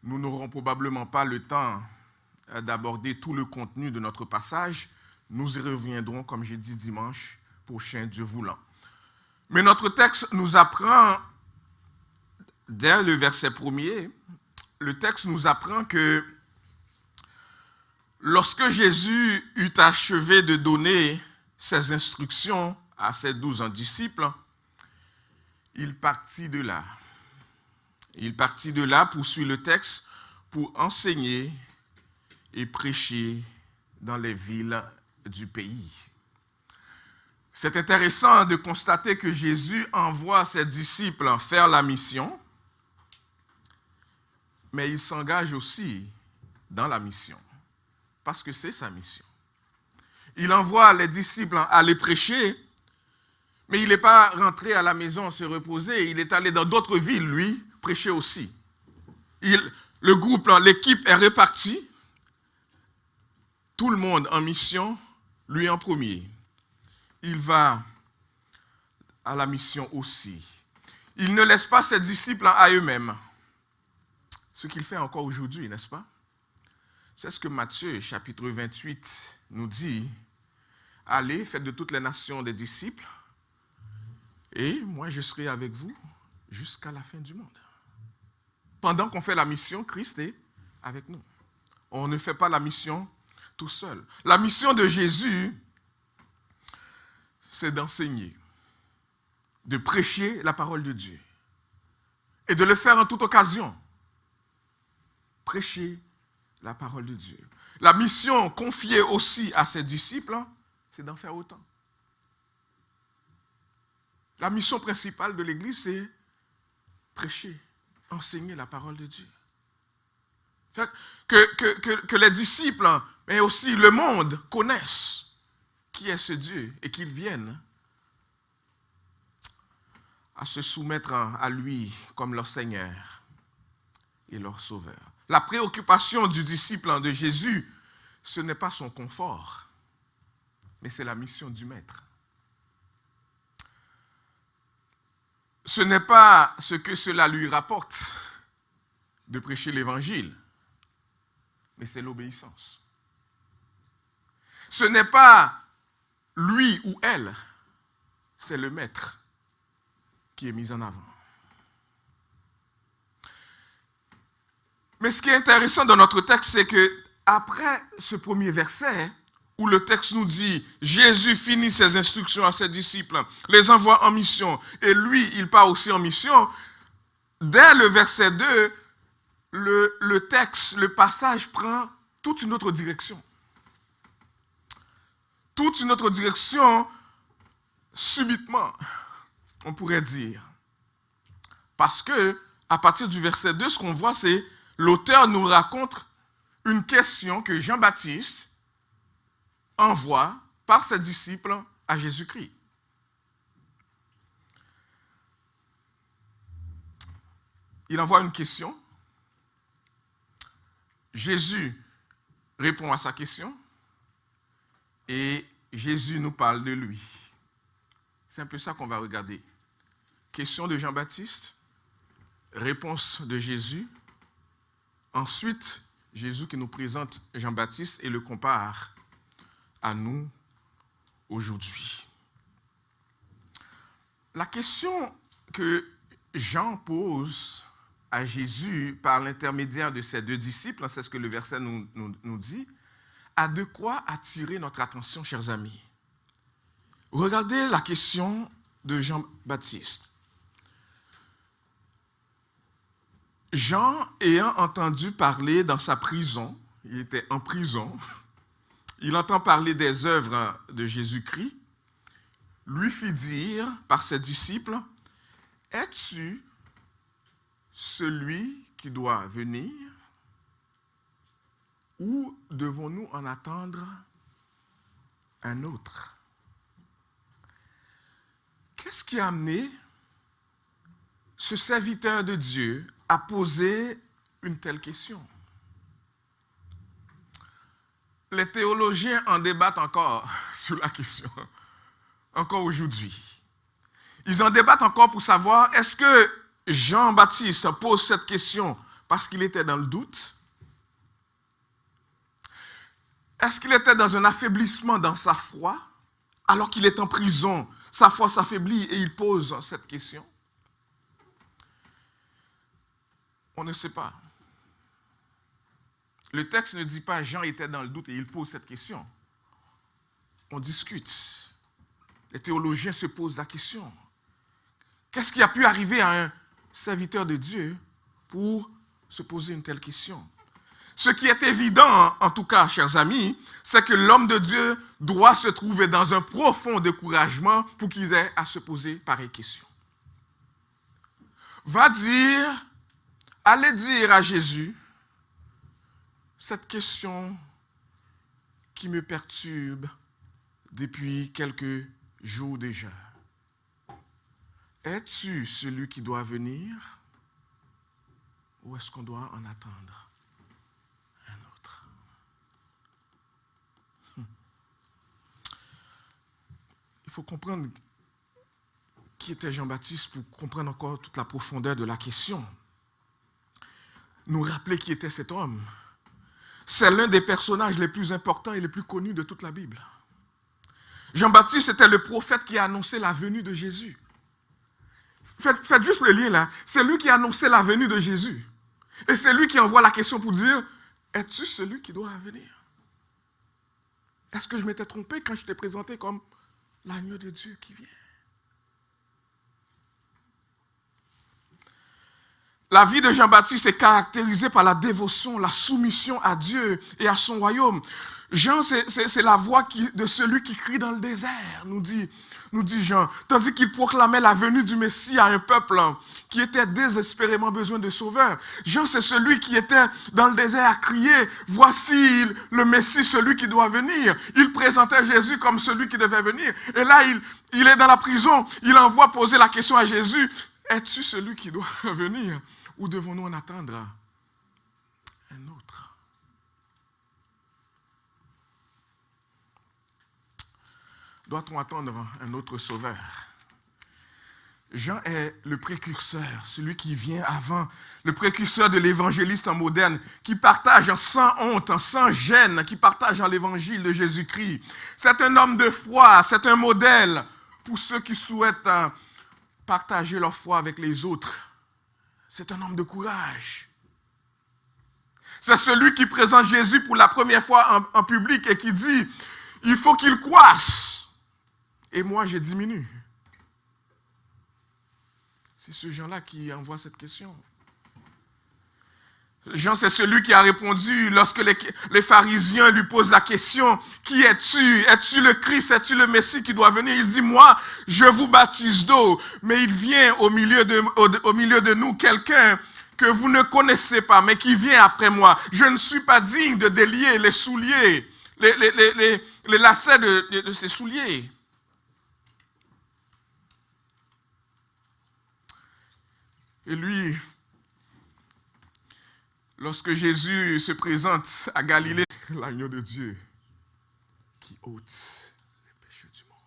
Nous n'aurons probablement pas le temps d'aborder tout le contenu de notre passage. Nous y reviendrons, comme j'ai dit, dimanche prochain, Dieu voulant. Mais notre texte nous apprend, dès le verset 1er, le texte nous apprend que lorsque Jésus eut achevé de donner ses instructions à ses 12 disciples, il partit de là. Il partit de là, poursuit le texte, pour enseigner et prêcher dans les villes du pays. C'est intéressant de constater que Jésus envoie ses disciples faire la mission, mais il s'engage aussi dans la mission, parce que c'est sa mission. Il envoie les disciples aller prêcher, mais il n'est pas rentré à la maison se reposer, il est allé dans d'autres villes, lui, prêcher aussi. Le groupe, l'équipe est répartie, tout le monde en mission, lui en premier. Il va à la mission aussi. il ne laisse pas ses disciples à eux-mêmes. Ce qu'il fait encore aujourd'hui, n'est-ce pas? C'est ce que Matthieu, chapitre 28, nous dit. Allez, faites de toutes les nations des disciples, et moi je serai avec vous jusqu'à la fin du monde. Pendant qu'on fait la mission, Christ est avec nous. On ne fait pas la mission tout seul. La mission de Jésus, c'est d'enseigner, de prêcher la parole de Dieu et de le faire en toute occasion. Prêcher la parole de Dieu. La mission confiée aussi à ses disciples, c'est d'en faire autant. La mission principale de l'Église, c'est prêcher, enseigner la parole de Dieu. Que les disciples, mais aussi le monde, connaissent qui est ce Dieu et qu'ils viennent à se soumettre à lui comme leur Seigneur et leur Sauveur. La préoccupation du disciple de Jésus, ce n'est pas son confort, mais c'est la mission du Maître. Ce n'est pas ce que cela lui rapporte de prêcher l'Évangile, mais c'est l'obéissance. Ce n'est pas lui ou elle, c'est le Maître qui est mis en avant. Mais ce qui est intéressant dans notre texte, c'est que après ce premier verset, où le texte nous dit « Jésus finit ses instructions à ses disciples, les envoie en mission, et lui, il part aussi en mission », dès le verset 2, le texte, le passage prend toute une autre direction. Toute une autre direction, subitement, on pourrait dire. Parce que, à partir du verset 2, ce qu'on voit, c'est l'auteur nous raconte une question que Jean-Baptiste envoie par ses disciples à Jésus-Christ. Il envoie une question. Jésus répond à sa question. Et Jésus nous parle de lui. C'est un peu ça qu'on va regarder. Question de Jean-Baptiste, réponse de Jésus. Ensuite, Jésus qui nous présente Jean-Baptiste et le compare à nous aujourd'hui. La question que Jean pose à Jésus par l'intermédiaire de ses deux disciples, c'est ce que le verset nous dit, a de quoi attirer notre attention, chers amis. Regardez la question de Jean-Baptiste. Jean, ayant entendu parler dans sa prison, il était en prison, il entend parler des œuvres de Jésus-Christ, lui fit dire par ses disciples, « Es-tu celui qui doit venir ou devons-nous en attendre un autre? » Qu'est-ce qui a amené ce serviteur de Dieu à poser une telle question? Les théologiens en débattent encore sur la question, encore aujourd'hui. Ils en débattent encore pour savoir, est-ce que Jean-Baptiste pose cette question parce qu'il était dans le doute? Est-ce qu'il était dans un affaiblissement dans sa foi? Alors qu'il est en prison, sa foi s'affaiblit et il pose cette question? On ne sait pas. Le texte ne dit pas Jean était dans le doute et il pose cette question. On discute. Les théologiens se posent la question. Qu'est-ce qui a pu arriver à un serviteur de Dieu pour se poser une telle question? Ce qui est évident, en tout cas, chers amis, c'est que l'homme de Dieu doit se trouver dans un profond découragement pour qu'il ait à se poser pareille question. Allez dire à Jésus cette question qui me perturbe depuis quelques jours déjà. Es-tu celui qui doit venir ou est-ce qu'on doit en attendre un autre? Il faut comprendre qui était Jean-Baptiste pour comprendre encore toute la profondeur de la question. Nous rappeler qui était cet homme. C'est l'un des personnages les plus importants et les plus connus de toute la Bible. Jean-Baptiste était le prophète qui a annoncé la venue de Jésus. Faites juste le lien là. C'est lui qui a annoncé la venue de Jésus. Et c'est lui qui envoie la question pour dire, es-tu celui qui doit venir? Est-ce que je m'étais trompé quand je t'ai présenté comme l'agneau de Dieu qui vient? La vie de Jean-Baptiste est caractérisée par la dévotion, la soumission à Dieu et à son royaume. Jean, c'est la voix de celui qui crie dans le désert, nous dit Jean. Tandis qu'il proclamait la venue du Messie à un peuple qui était désespérément besoin de sauveur. Jean, c'est celui qui était dans le désert à crier, voici le Messie, celui qui doit venir. Il présentait Jésus comme celui qui devait venir. Et là, il est dans la prison, il envoie poser la question à Jésus, es-tu celui qui doit venir? Ou devons-nous en attendre un autre? Doit-on attendre un autre sauveur? Jean est le précurseur, celui qui vient avant, le précurseur de l'évangéliste moderne, qui partage sans honte, sans gêne, qui partage dans l'évangile de Jésus-Christ. C'est un homme de foi, c'est un modèle pour ceux qui souhaitent partager leur foi avec les autres. C'est un homme de courage. C'est celui qui présente Jésus pour la première fois en public et qui dit, il faut qu'il croisse et moi je diminue. C'est ce Jean-là qui envoie cette question. Jean, c'est celui qui a répondu lorsque les pharisiens lui posent la question, qui es-tu? Es-tu le Christ? Es-tu le Messie qui doit venir? Il dit, moi, je vous baptise d'eau, mais il vient au milieu de nous quelqu'un que vous ne connaissez pas, mais qui vient après moi. Je ne suis pas digne de délier les souliers, les lacets de ses souliers. Et lui, lorsque Jésus se présente à Galilée, l'agneau de Dieu qui ôte les péchés du monde.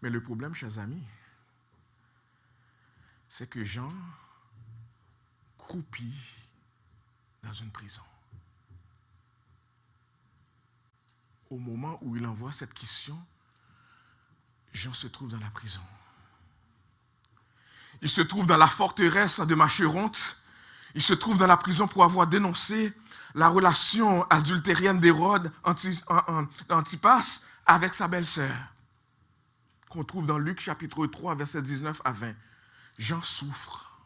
Mais le problème, chers amis, c'est que Jean croupit dans une prison. Au moment où il envoie cette question, Jean se trouve dans la prison. Il se trouve dans la forteresse de Macheronte. Il se trouve dans la prison pour avoir dénoncé la relation adultérienne d'Hérode, Antipas, avec sa belle-sœur, qu'on trouve dans Luc chapitre 3, versets 19 à 20. Jean souffre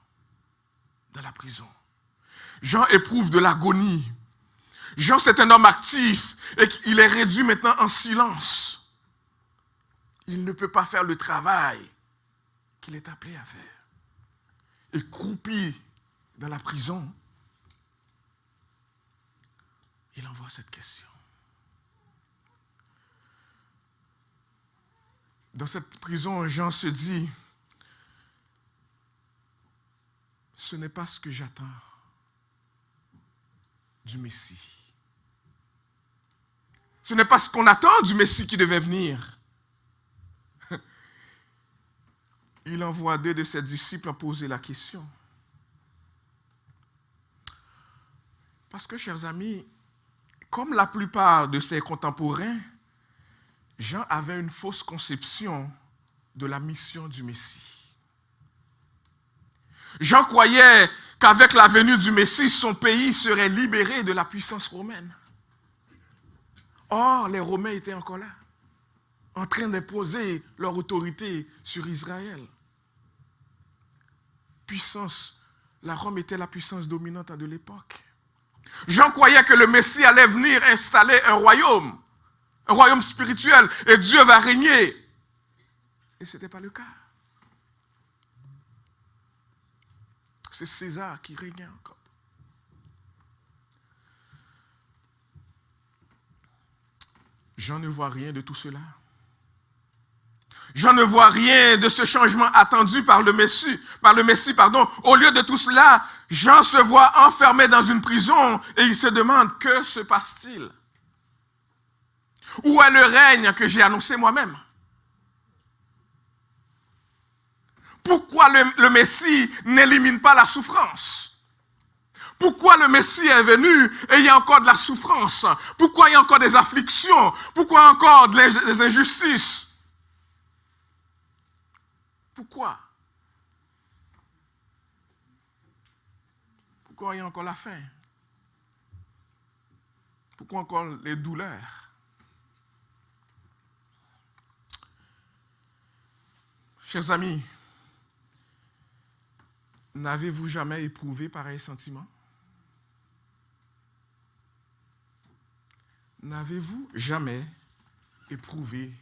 dans la prison. Jean éprouve de l'agonie. Jean, c'est un homme actif et il est réduit maintenant en silence. Il ne peut pas faire le travail qu'il est appelé à faire. Et croupi dans la prison, il envoie cette question. Dans cette prison, Jean se dit, ce n'est pas ce que j'attends du Messie. Ce n'est pas ce qu'on attend du Messie qui devait venir. Il envoie 2 de ses disciples à poser la question. Parce que, chers amis, comme la plupart de ses contemporains, Jean avait une fausse conception de la mission du Messie. Jean croyait qu'avec la venue du Messie, son pays serait libéré de la puissance romaine. Or, les Romains étaient encore là, en train d'imposer leur autorité sur Israël. La Rome était la puissance dominante de l'époque. Jean croyait que le Messie allait venir installer un royaume spirituel, et Dieu va régner. Et ce n'était pas le cas. C'est César qui régnait encore. Jean ne voit rien de tout cela. Jean ne voit rien de ce changement attendu par le Messie. Au lieu de tout cela, Jean se voit enfermé dans une prison et il se demande, que se passe-t-il? Où est le règne que j'ai annoncé moi-même? Pourquoi le Messie n'élimine pas la souffrance? Pourquoi le Messie est venu et il y a encore de la souffrance? Pourquoi il y a encore des afflictions? Pourquoi il y a encore des injustices? Pourquoi? Pourquoi il y a encore la faim? Pourquoi encore les douleurs? Chers amis, n'avez-vous jamais éprouvé pareil sentiment? N'avez-vous jamais éprouvé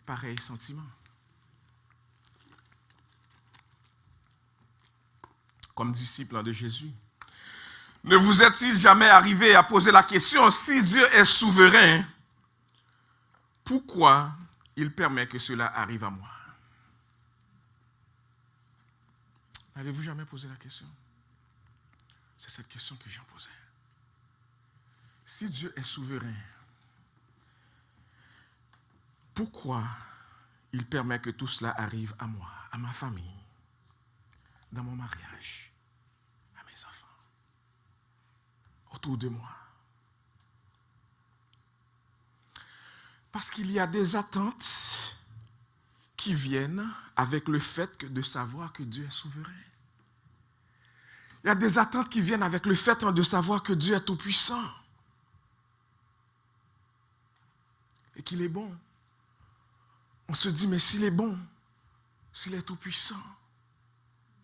pareil sentiment? Comme disciple de Jésus, ne vous est-il jamais arrivé à poser la question, si Dieu est souverain, pourquoi il permet que cela arrive à moi? N'avez-vous jamais posé la question? C'est cette question que j'ai posée. Si Dieu est souverain, pourquoi il permet que tout cela arrive à moi, à ma famille, dans mon mariage, à mes enfants, autour de moi? Parce qu'il y a des attentes qui viennent avec le fait de savoir que Dieu est souverain. Il y a des attentes qui viennent avec le fait de savoir que Dieu est tout-puissant et qu'il est bon. On se dit, mais s'il est bon, s'il est tout-puissant,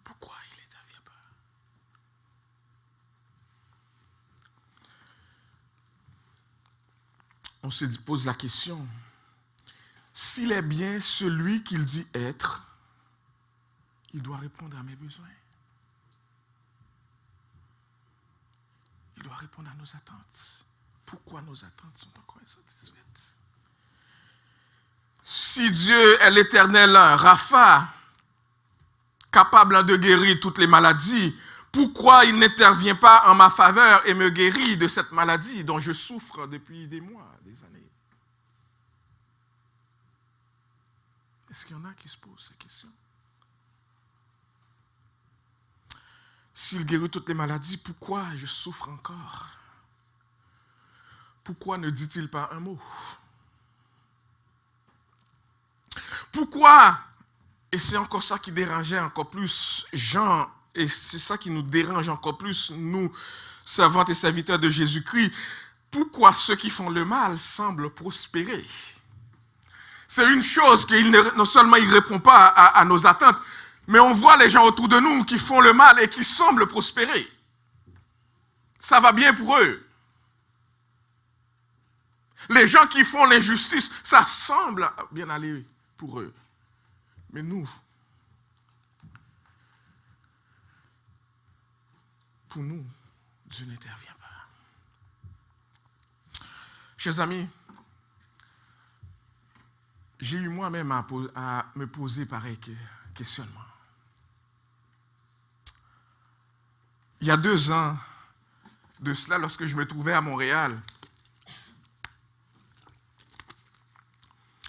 pourquoi il n'intervient pas? On se pose la question, s'il est bien celui qu'il dit être, il doit répondre à mes besoins. Il doit répondre à nos attentes. Pourquoi nos attentes sont encore insatisfaites? Si Dieu est l'Éternel Rapha, capable de guérir toutes les maladies, pourquoi il n'intervient pas en ma faveur et me guérit de cette maladie dont je souffre depuis des mois, des années? Est-ce qu'il y en a qui se posent ces questions? S'il guérit toutes les maladies, pourquoi je souffre encore? Pourquoi ne dit-il pas un mot? Pourquoi, et c'est encore ça qui dérangeait encore plus Jean, et c'est ça qui nous dérange encore plus, nous, servantes et serviteurs de Jésus-Christ, pourquoi ceux qui font le mal semblent prospérer? C'est une chose qu'il non seulement il ne répond pas à nos attentes, mais on voit les gens autour de nous qui font le mal et qui semblent prospérer. Ça va bien pour eux. Les gens qui font l'injustice, ça semble bien aller pour eux. Mais nous, pour nous, Dieu n'intervient pas. Chers amis, j'ai eu moi-même à me poser pareil questionnement. Il y a 2 ans de cela, lorsque je me trouvais à Montréal,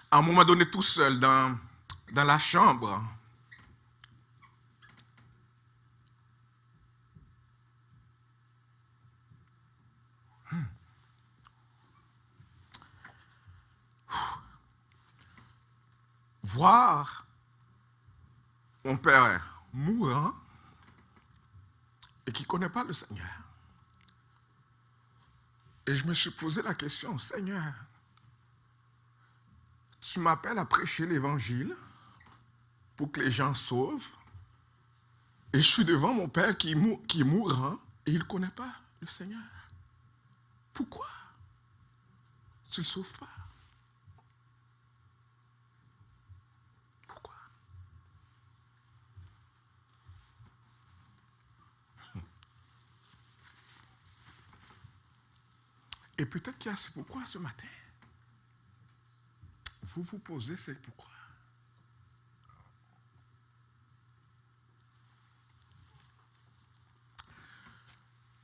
à un moment donné tout seul dans la chambre, voir mon père mourant et qui ne connaît pas le Seigneur. Et je me suis posé la question, Seigneur, tu m'appelles à prêcher l'évangile pour que les gens sauvent, et je suis devant mon père qui est mourant et il ne connaît pas le Seigneur. Pourquoi tu ne le sauves pas? Pourquoi? Et peut-être qu'il y a ce pourquoi ce matin. Vous vous posez c'est pourquoi.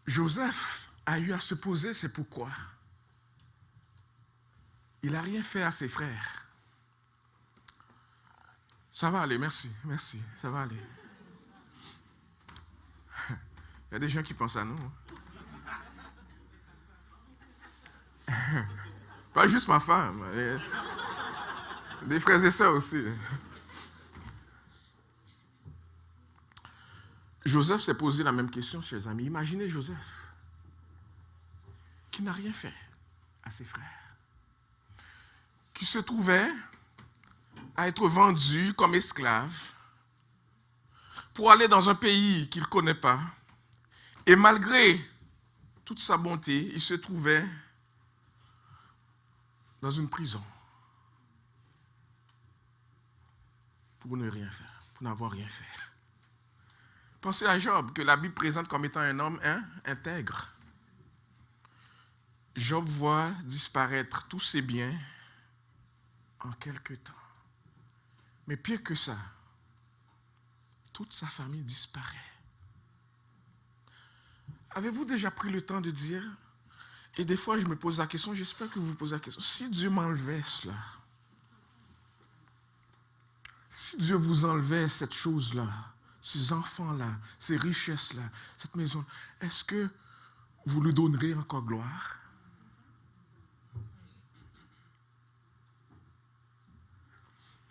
Joseph a eu à se poser c'est pourquoi. il n'a rien fait à ses frères. Ça va aller, merci, ça va aller. Il y a des gens qui pensent à nous. Pas juste ma femme, des frères et sœurs aussi. Joseph s'est posé la même question, chers amis. Imaginez Joseph, qui n'a rien fait à ses frères, qui se trouvait à être vendu comme esclave pour aller dans un pays qu'il ne connaît pas. Et malgré toute sa bonté, il se trouvait dans une prison pour ne rien faire, pour n'avoir rien fait. Pensez à Job, que la Bible présente comme étant un homme intègre. Job voit disparaître tous ses biens en quelque temps. Mais pire que ça, toute sa famille disparaît. Avez-vous déjà pris le temps de dire, et des fois je me pose la question, j'espère que vous vous posez la question, si Dieu m'enlevait cela, si Dieu vous enlevait cette chose-là, ces enfants-là, ces richesses-là, cette maison, est-ce que vous lui donnerez encore gloire?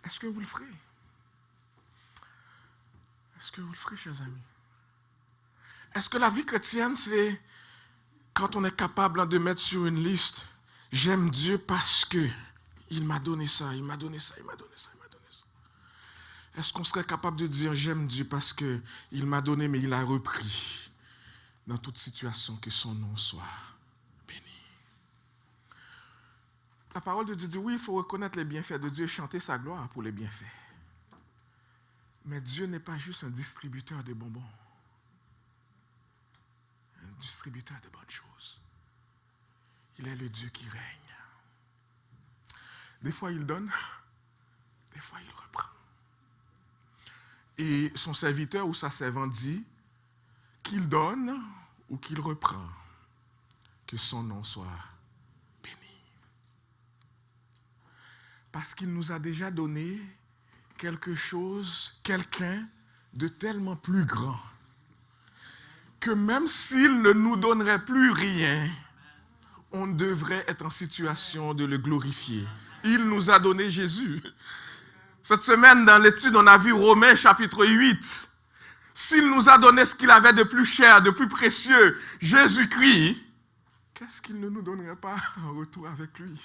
Est-ce que vous le ferez? Est-ce que vous le ferez, chers amis? Est-ce que la vie chrétienne, c'est quand on est capable de mettre sur une liste, j'aime Dieu parce que il m'a donné ça, il m'a donné ça, il m'a donné ça, il m'a donné ça. Est-ce qu'on serait capable de dire j'aime Dieu parce que il m'a donné, mais il a repris dans toute situation, que son nom soit béni. La parole de Dieu dit oui, il faut reconnaître les bienfaits de Dieu et chanter sa gloire pour les bienfaits. Mais Dieu n'est pas juste un distributeur de bonbons. Un distributeur de bonnes choses. Il est le Dieu qui règne. Des fois, il donne, des fois, il reprend. Et son serviteur ou sa servante dit qu'il donne ou qu'il reprend, que son nom soit béni. Parce qu'il nous a déjà donné quelque chose, quelqu'un de tellement plus grand, que même s'il ne nous donnerait plus rien, on devrait être en situation de le glorifier. Il nous a donné Jésus. Cette semaine, dans l'étude, on a vu Romains chapitre 8. S'il nous a donné ce qu'il avait de plus cher, de plus précieux, Jésus-Christ, qu'est-ce qu'il ne nous donnerait pas en retour avec lui?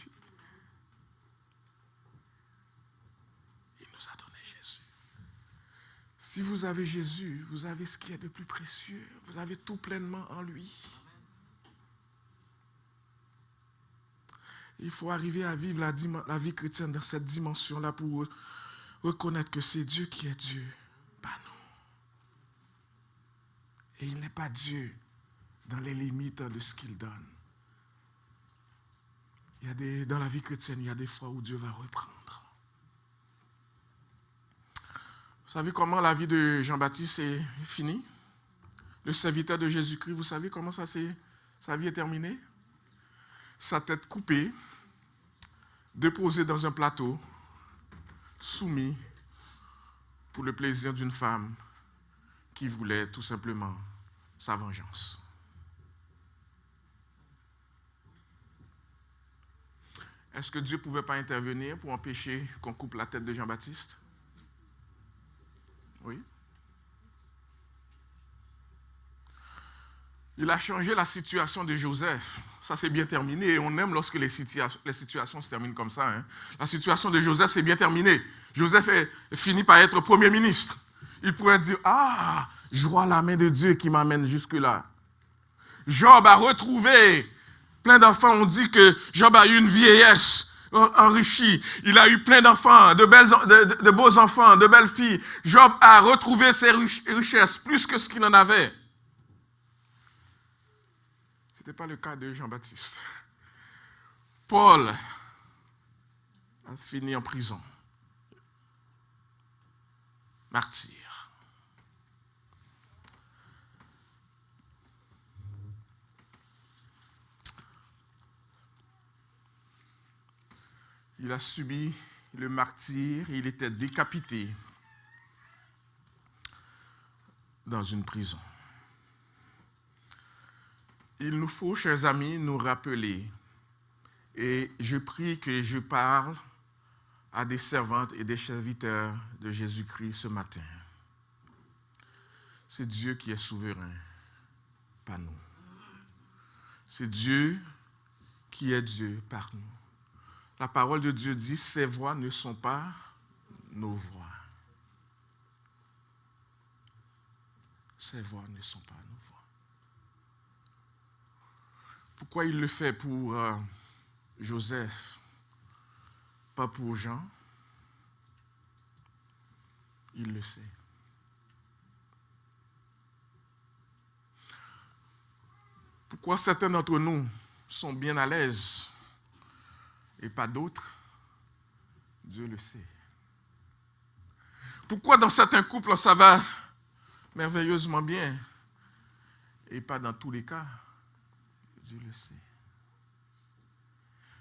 Il nous a donné Jésus. Si vous avez Jésus, vous avez ce qui est de plus précieux. Vous avez tout pleinement en lui. Il faut arriver à vivre la vie chrétienne dans cette dimension-là pour reconnaître que c'est Dieu qui est Dieu, pas nous. Et il n'est pas Dieu dans les limites de ce qu'il donne. Dans la vie chrétienne, il y a des fois où Dieu va reprendre. Vous savez comment la vie de Jean-Baptiste est finie? Le serviteur de Jésus-Christ, vous savez comment sa vie est terminée? Sa tête coupée, déposée dans un plateau, soumis pour le plaisir d'une femme qui voulait tout simplement sa vengeance. Est-ce que Dieu ne pouvait pas intervenir pour empêcher qu'on coupe la tête de Jean-Baptiste? Oui. Il a changé la situation de Joseph. Ça, c'est bien terminé. Et on aime lorsque les situations se terminent comme ça. La situation de Joseph, c'est bien terminé. Joseph est fini par être Premier ministre. Il pourrait dire, je vois la main de Dieu qui m'amène jusque-là. Job a retrouvé plein d'enfants. On dit que Job a eu une vieillesse enrichie. Il a eu plein d'enfants, de beaux enfants, de belles filles. Job a retrouvé ses richesses, plus que ce qu'il en avait. Ce n'était pas le cas de Jean-Baptiste. Paul a fini en prison. Martyr. Il a subi le martyre, il était décapité dans une prison. Il nous faut, chers amis, nous rappeler, et je prie que je parle à des servantes et des serviteurs de Jésus-Christ ce matin. C'est Dieu qui est souverain, pas nous. C'est Dieu qui est Dieu par nous. La parole de Dieu dit, ses voix ne sont pas nos voix. Ses voix ne sont pas nos voix. Pourquoi il le fait pour Joseph, pas pour Jean? Il le sait. Pourquoi certains d'entre nous sont bien à l'aise et pas d'autres? Dieu le sait. Pourquoi dans certains couples ça va merveilleusement bien et pas dans tous les cas? Dieu le sait.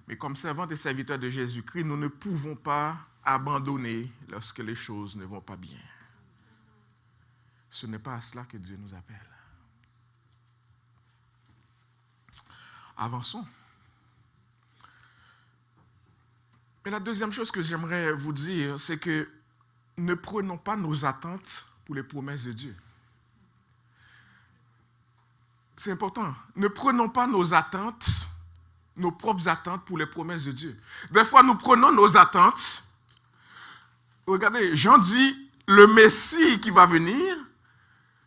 Mais comme servantes et serviteurs de Jésus-Christ, nous ne pouvons pas abandonner lorsque les choses ne vont pas bien. Ce n'est pas à cela que Dieu nous appelle. Avançons. Mais la deuxième chose que j'aimerais vous dire, c'est que ne prenons pas nos attentes pour les promesses de Dieu. C'est important. Ne prenons pas nos attentes, nos propres attentes pour les promesses de Dieu. Des fois, nous prenons nos attentes. Regardez, Jean dit, le Messie qui va venir,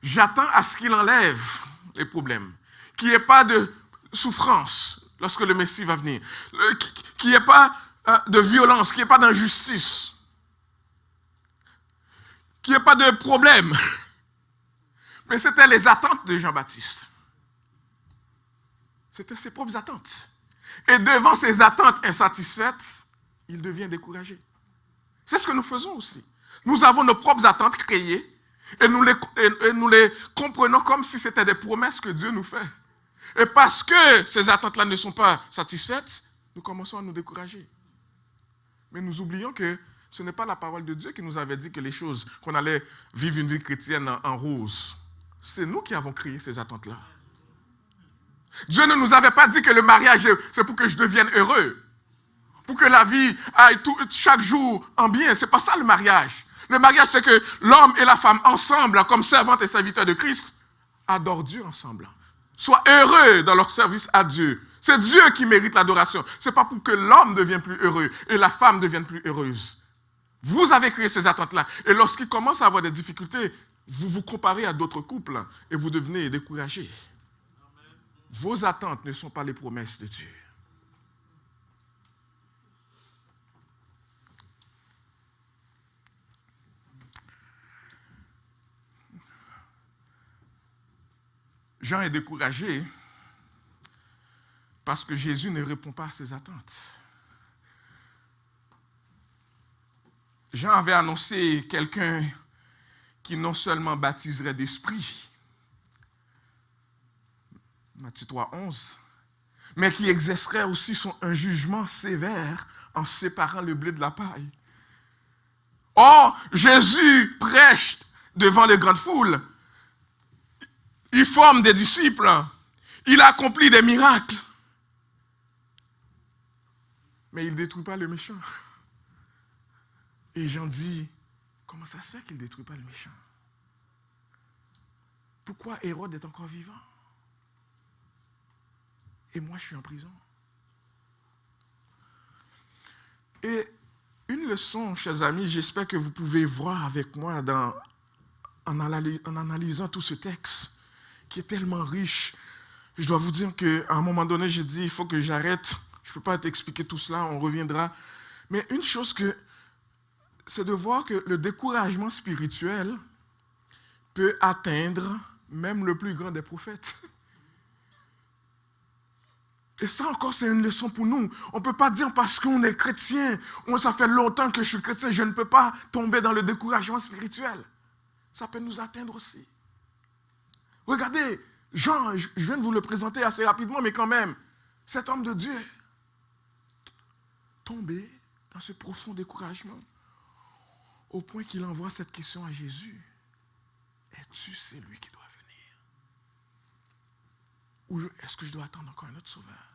j'attends à ce qu'il enlève les problèmes. Qu'il n'y ait pas de souffrance lorsque le Messie va venir. Qu'il n'y ait pas de violence, qu'il n'y ait pas d'injustice. Qu'il n'y ait pas de problème. Mais c'était les attentes de Jean-Baptiste. C'était ses propres attentes. Et devant ces attentes insatisfaites, il devient découragé. C'est ce que nous faisons aussi. Nous avons nos propres attentes créées et nous les comprenons comme si c'était des promesses que Dieu nous fait. Et parce que ces attentes-là ne sont pas satisfaites, nous commençons à nous décourager. Mais nous oublions que ce n'est pas la parole de Dieu qui nous avait dit que les choses, qu'on allait vivre une vie chrétienne en rose. C'est nous qui avons créé ces attentes-là. Dieu ne nous avait pas dit que le mariage, c'est pour que je devienne heureux. Pour que la vie aille chaque jour en bien. Ce n'est pas ça le mariage. Le mariage, c'est que l'homme et la femme ensemble, comme servantes et serviteurs de Christ, adorent Dieu ensemble. Soient heureux dans leur service à Dieu. C'est Dieu qui mérite l'adoration. Ce n'est pas pour que l'homme devienne plus heureux et la femme devienne plus heureuse. Vous avez créé ces attentes-là. Et lorsqu'ils commencent à avoir des difficultés, vous vous comparez à d'autres couples et vous devenez découragés. Vos attentes ne sont pas les promesses de Dieu. Jean est découragé parce que Jésus ne répond pas à ses attentes. Jean avait annoncé quelqu'un qui non seulement baptiserait d'esprit, Matthieu 3, 11, mais qui exercerait aussi un jugement sévère en séparant le blé de la paille. Or, Jésus prêche devant les grandes foules. Il forme des disciples. Il accomplit des miracles. Mais il ne détruit pas le méchant. Et Jean dit, comment ça se fait qu'il ne détruit pas le méchant? Pourquoi Hérode est encore vivant? Et moi, je suis en prison. Et une leçon, chers amis, j'espère que vous pouvez voir avec moi en analysant tout ce texte, qui est tellement riche. Je dois vous dire qu'à un moment donné, j'ai dit, il faut que j'arrête. Je ne peux pas t'expliquer tout cela, on reviendra. Mais une chose c'est de voir que le découragement spirituel peut atteindre même le plus grand des prophètes. Et ça encore, c'est une leçon pour nous. On ne peut pas dire parce qu'on est chrétien, ça fait longtemps que je suis chrétien, je ne peux pas tomber dans le découragement spirituel. Ça peut nous atteindre aussi. Regardez, Jean, je viens de vous le présenter assez rapidement, mais quand même, cet homme de Dieu, tombé dans ce profond découragement, au point qu'il envoie cette question à Jésus. Es-tu celui qui doit venir? Ou est-ce que je dois attendre encore un autre sauveur?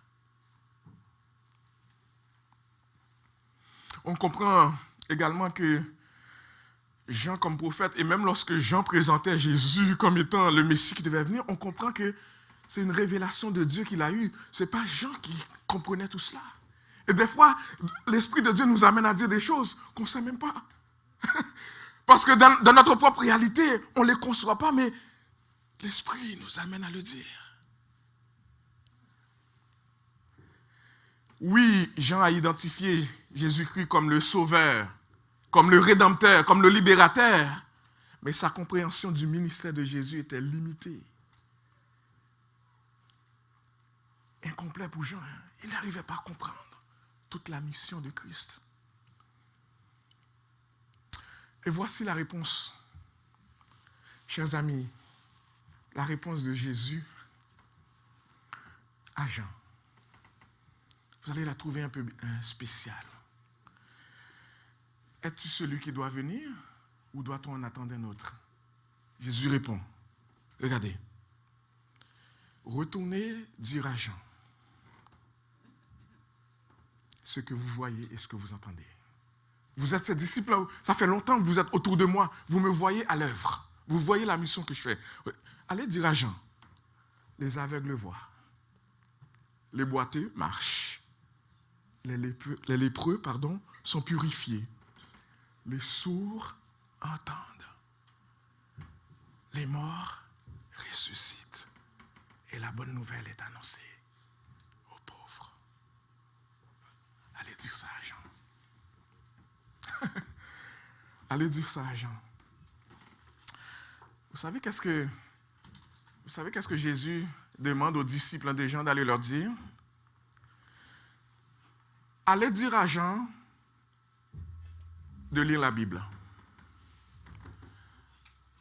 On comprend également que Jean comme prophète, et même lorsque Jean présentait Jésus comme étant le Messie qui devait venir, on comprend que c'est une révélation de Dieu qu'il a eue. Ce n'est pas Jean qui comprenait tout cela. Et des fois, l'Esprit de Dieu nous amène à dire des choses qu'on ne sait même pas. Parce que dans notre propre réalité, on ne les conçoit pas, mais l'Esprit nous amène à le dire. Oui, Jean a identifié Jésus-Christ comme le Sauveur, comme le Rédempteur, comme le Libérateur, mais sa compréhension du ministère de Jésus était limitée. Incomplet pour Jean. Il n'arrivait pas à comprendre toute la mission de Christ. Et voici la réponse, chers amis, la réponse de Jésus à Jean. Vous allez la trouver un peu spéciale. Es-tu celui qui doit venir ou doit-on en attendre un autre? Jésus répond, regardez, retournez dire à Jean ce que vous voyez et ce que vous entendez. Vous êtes ses disciples, ça fait longtemps que vous êtes autour de moi, vous me voyez à l'œuvre, vous voyez la mission que je fais. Allez dire à Jean, les aveugles voient, les boiteux marchent, les lépreux sont purifiés, les sourds entendent, les morts ressuscitent et la bonne nouvelle est annoncée aux pauvres. Allez dire ça à Jean. Allez dire ça à Jean. Vous savez qu'est-ce que Jésus demande aux disciples de Jean d'aller leur dire? Allez dire à Jean de lire la Bible.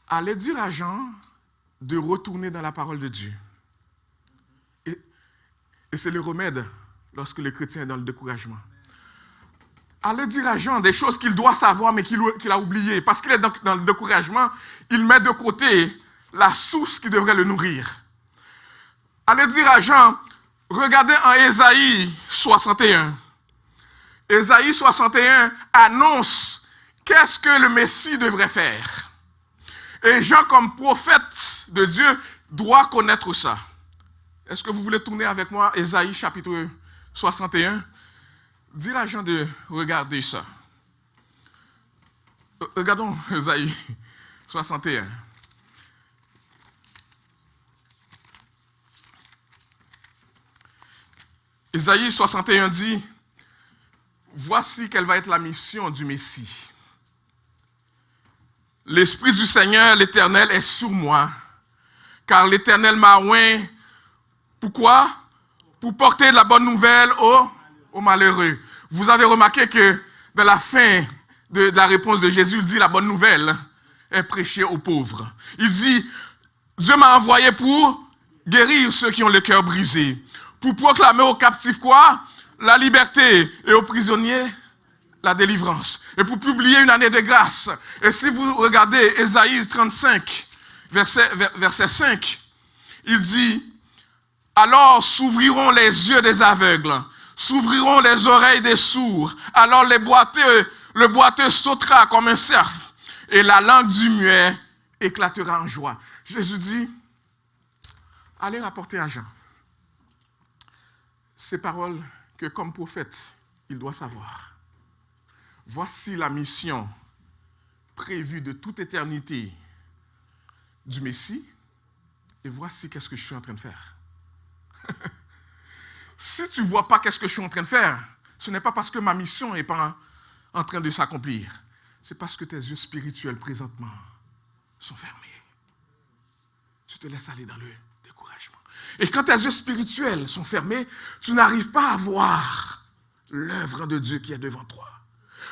Allez dire à Jean de retourner dans la parole de Dieu. Et c'est le remède lorsque le chrétien est dans le découragement. Allez dire à Jean des choses qu'il doit savoir mais qu'il a oubliées. Parce qu'il est dans le découragement, il met de côté la source qui devrait le nourrir. Allez dire à Jean, regardez en Ésaïe 61. Ésaïe 61 annonce qu'est-ce que le Messie devrait faire. Et Jean, comme prophète de Dieu, doit connaître ça. Est-ce que vous voulez tourner avec moi Ésaïe chapitre 61? Dis à Jean de regarder ça. Regardons Ésaïe 61. Ésaïe 61 dit, voici quelle va être la mission du Messie. L'Esprit du Seigneur, l'Éternel, est sur moi, car l'Éternel m'a oint. Pourquoi? Pour porter la bonne nouvelle aux malheureux. Vous avez remarqué que dans la fin de la réponse de Jésus, il dit la bonne nouvelle est prêchée aux pauvres. Il dit, Dieu m'a envoyé pour guérir ceux qui ont le cœur brisé, pour proclamer aux captifs quoi? La liberté, et aux prisonniers la délivrance, et pour publier une année de grâce. Et si vous regardez Ésaïe 35, verset 5, il dit, alors s'ouvriront les yeux des aveugles, s'ouvriront les oreilles des sourds, alors le boiteux sautera comme un cerf, et la langue du muet éclatera en joie. Jésus dit, allez rapporter à Jean ces paroles que comme prophète, il doit savoir. Voici la mission prévue de toute éternité du Messie, et voici qu'est-ce que je suis en train de faire. Si tu ne vois pas qu'est-ce que je suis en train de faire, ce n'est pas parce que ma mission n'est pas en train de s'accomplir. C'est parce que tes yeux spirituels présentement sont fermés. Tu te laisses aller dans le découragement. Et quand tes yeux spirituels sont fermés, tu n'arrives pas à voir l'œuvre de Dieu qui est devant toi.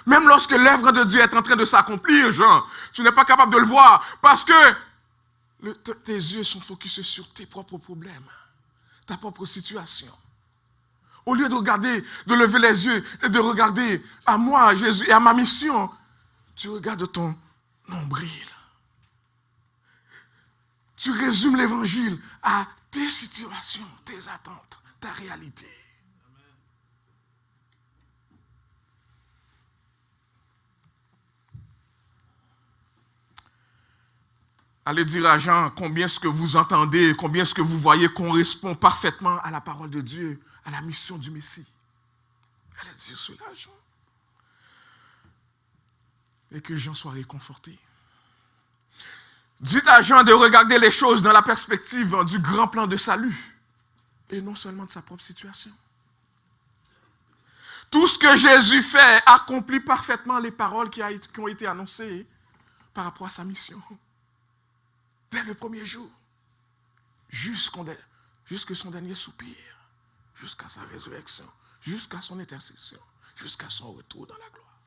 Même lorsque l'œuvre de Dieu est en train de s'accomplir, Jean, tu n'es pas capable de le voir parce que tes yeux sont focusés sur tes propres problèmes, ta propre situation. Au lieu de lever les yeux et de regarder à moi, Jésus, et à ma mission, tu regardes ton nombril. Tu résumes l'évangile à tes situations, tes attentes, ta réalité. Allez dire à Jean combien ce que vous entendez, combien ce que vous voyez correspond parfaitement à la parole de Dieu, à la mission du Messie. Allez dire cela à Jean. Et que Jean soit réconforté. Dites à Jean de regarder les choses dans la perspective du grand plan de salut et non seulement de sa propre situation. Tout ce que Jésus fait accomplit parfaitement les paroles qui ont été annoncées par rapport à sa mission. Dès le premier jour, jusque son dernier soupir, jusqu'à sa résurrection, jusqu'à son intercession, jusqu'à son retour dans la gloire.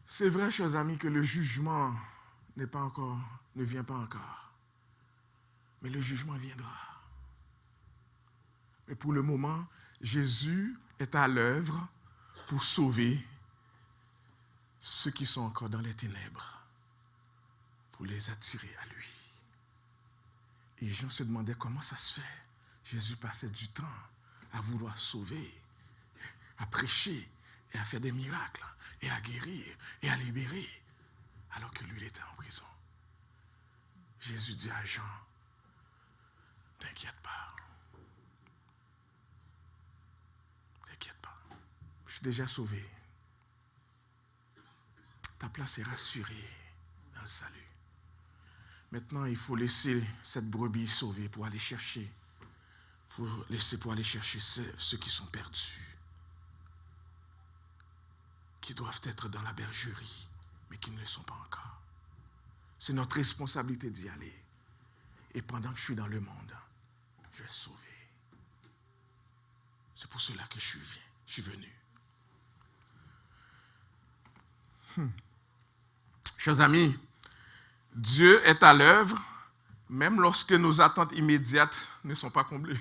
C'est vrai, chers amis, que le jugement ne vient pas encore. Mais le jugement viendra. Mais pour le moment, Jésus est à l'œuvre pour sauver ceux qui sont encore dans les ténèbres, pour les attirer à lui. Et Jean se demandait comment ça se fait. Jésus passait du temps à vouloir sauver, à prêcher, et à faire des miracles, et à guérir, et à libérer, alors que lui, il était en prison. Jésus dit à Jean, t'inquiète pas. T'inquiète pas. Je suis déjà sauvé. Ta place est rassurée dans le salut. Maintenant, il faut laisser cette brebis sauvée pour aller chercher. Il faut laisser pour aller chercher ceux qui sont perdus, qui doivent être dans la bergerie, mais qui ne le sont pas encore. C'est notre responsabilité d'y aller. Et pendant que je suis dans le monde, je vais sauver. C'est pour cela que je suis venu. Chers amis, Dieu est à l'œuvre, même lorsque nos attentes immédiates ne sont pas comblées.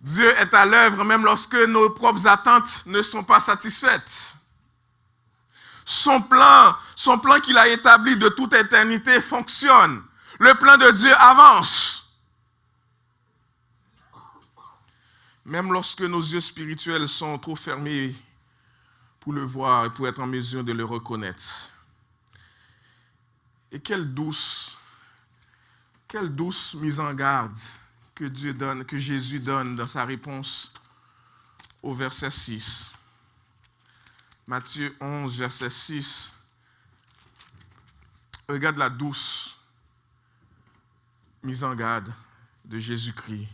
Dieu est à l'œuvre même lorsque nos propres attentes ne sont pas satisfaites. Son plan qu'il a établi de toute éternité fonctionne. Le plan de Dieu avance. Même lorsque nos yeux spirituels sont trop fermés pour le voir et pour être en mesure de le reconnaître. Et quelle douce mise en garde que Jésus donne dans sa réponse au verset 6. Matthieu 11, verset 6. Regarde la douce mise en garde de Jésus-Christ.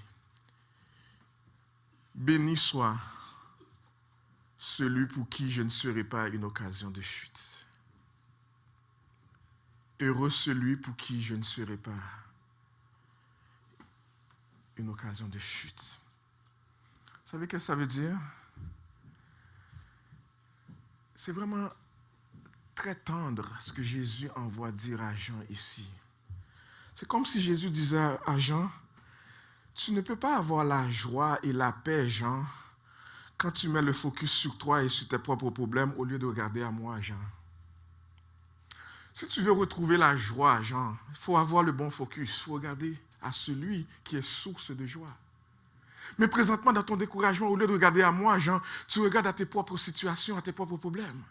Béni soit celui pour qui je ne serai pas une occasion de chute. Heureux celui pour qui je ne serai pas une occasion de chute. Vous savez ce que ça veut dire? C'est vraiment très tendre ce que Jésus envoie dire à Jean ici. C'est comme si Jésus disait à Jean, tu ne peux pas avoir la joie et la paix, Jean, quand tu mets le focus sur toi et sur tes propres problèmes au lieu de regarder à moi, Jean. Si tu veux retrouver la joie, Jean, il faut avoir le bon focus, il faut regarder à celui qui est source de joie. Mais présentement, dans ton découragement, au lieu de regarder à moi, Jean, tu regardes à tes propres situations, à tes propres problèmes.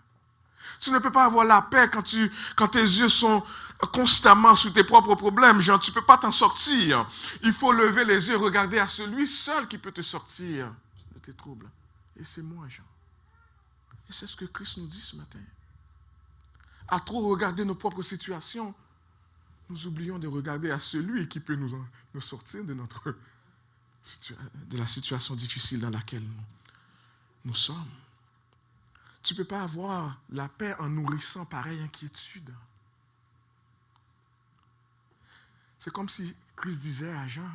Tu ne peux pas avoir la paix quand tes yeux sont constamment sur tes propres problèmes, Jean. Tu ne peux pas t'en sortir. Il faut lever les yeux et regarder à celui seul qui peut te sortir de tes troubles. Et c'est moi, Jean. Et c'est ce que Christ nous dit ce matin. À trop regarder nos propres situations, nous oublions de regarder à celui qui peut nous sortir de la situation difficile dans laquelle nous sommes. Tu ne peux pas avoir la paix en nourrissant pareille inquiétude. C'est comme si Christ disait à Jean,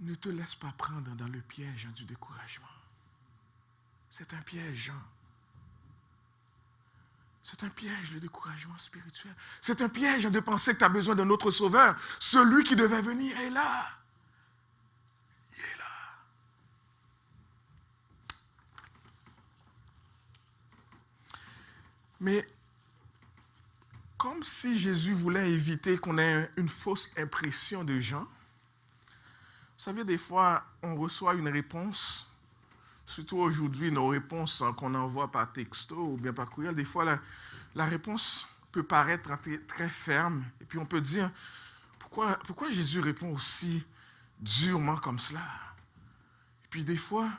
ne te laisse pas prendre dans le piège du découragement. C'est un piège, Jean. C'est un piège, le découragement spirituel. C'est un piège de penser que tu as besoin d'un autre sauveur. Celui qui devait venir est là. Mais comme si Jésus voulait éviter qu'on ait une fausse impression de Jean, vous savez, des fois, on reçoit une réponse, surtout aujourd'hui, nos réponses qu'on envoie par texto ou bien par courriel, des fois, la réponse peut paraître très ferme. Et puis, on peut dire, pourquoi Jésus répond aussi durement comme cela? Et puis, des fois,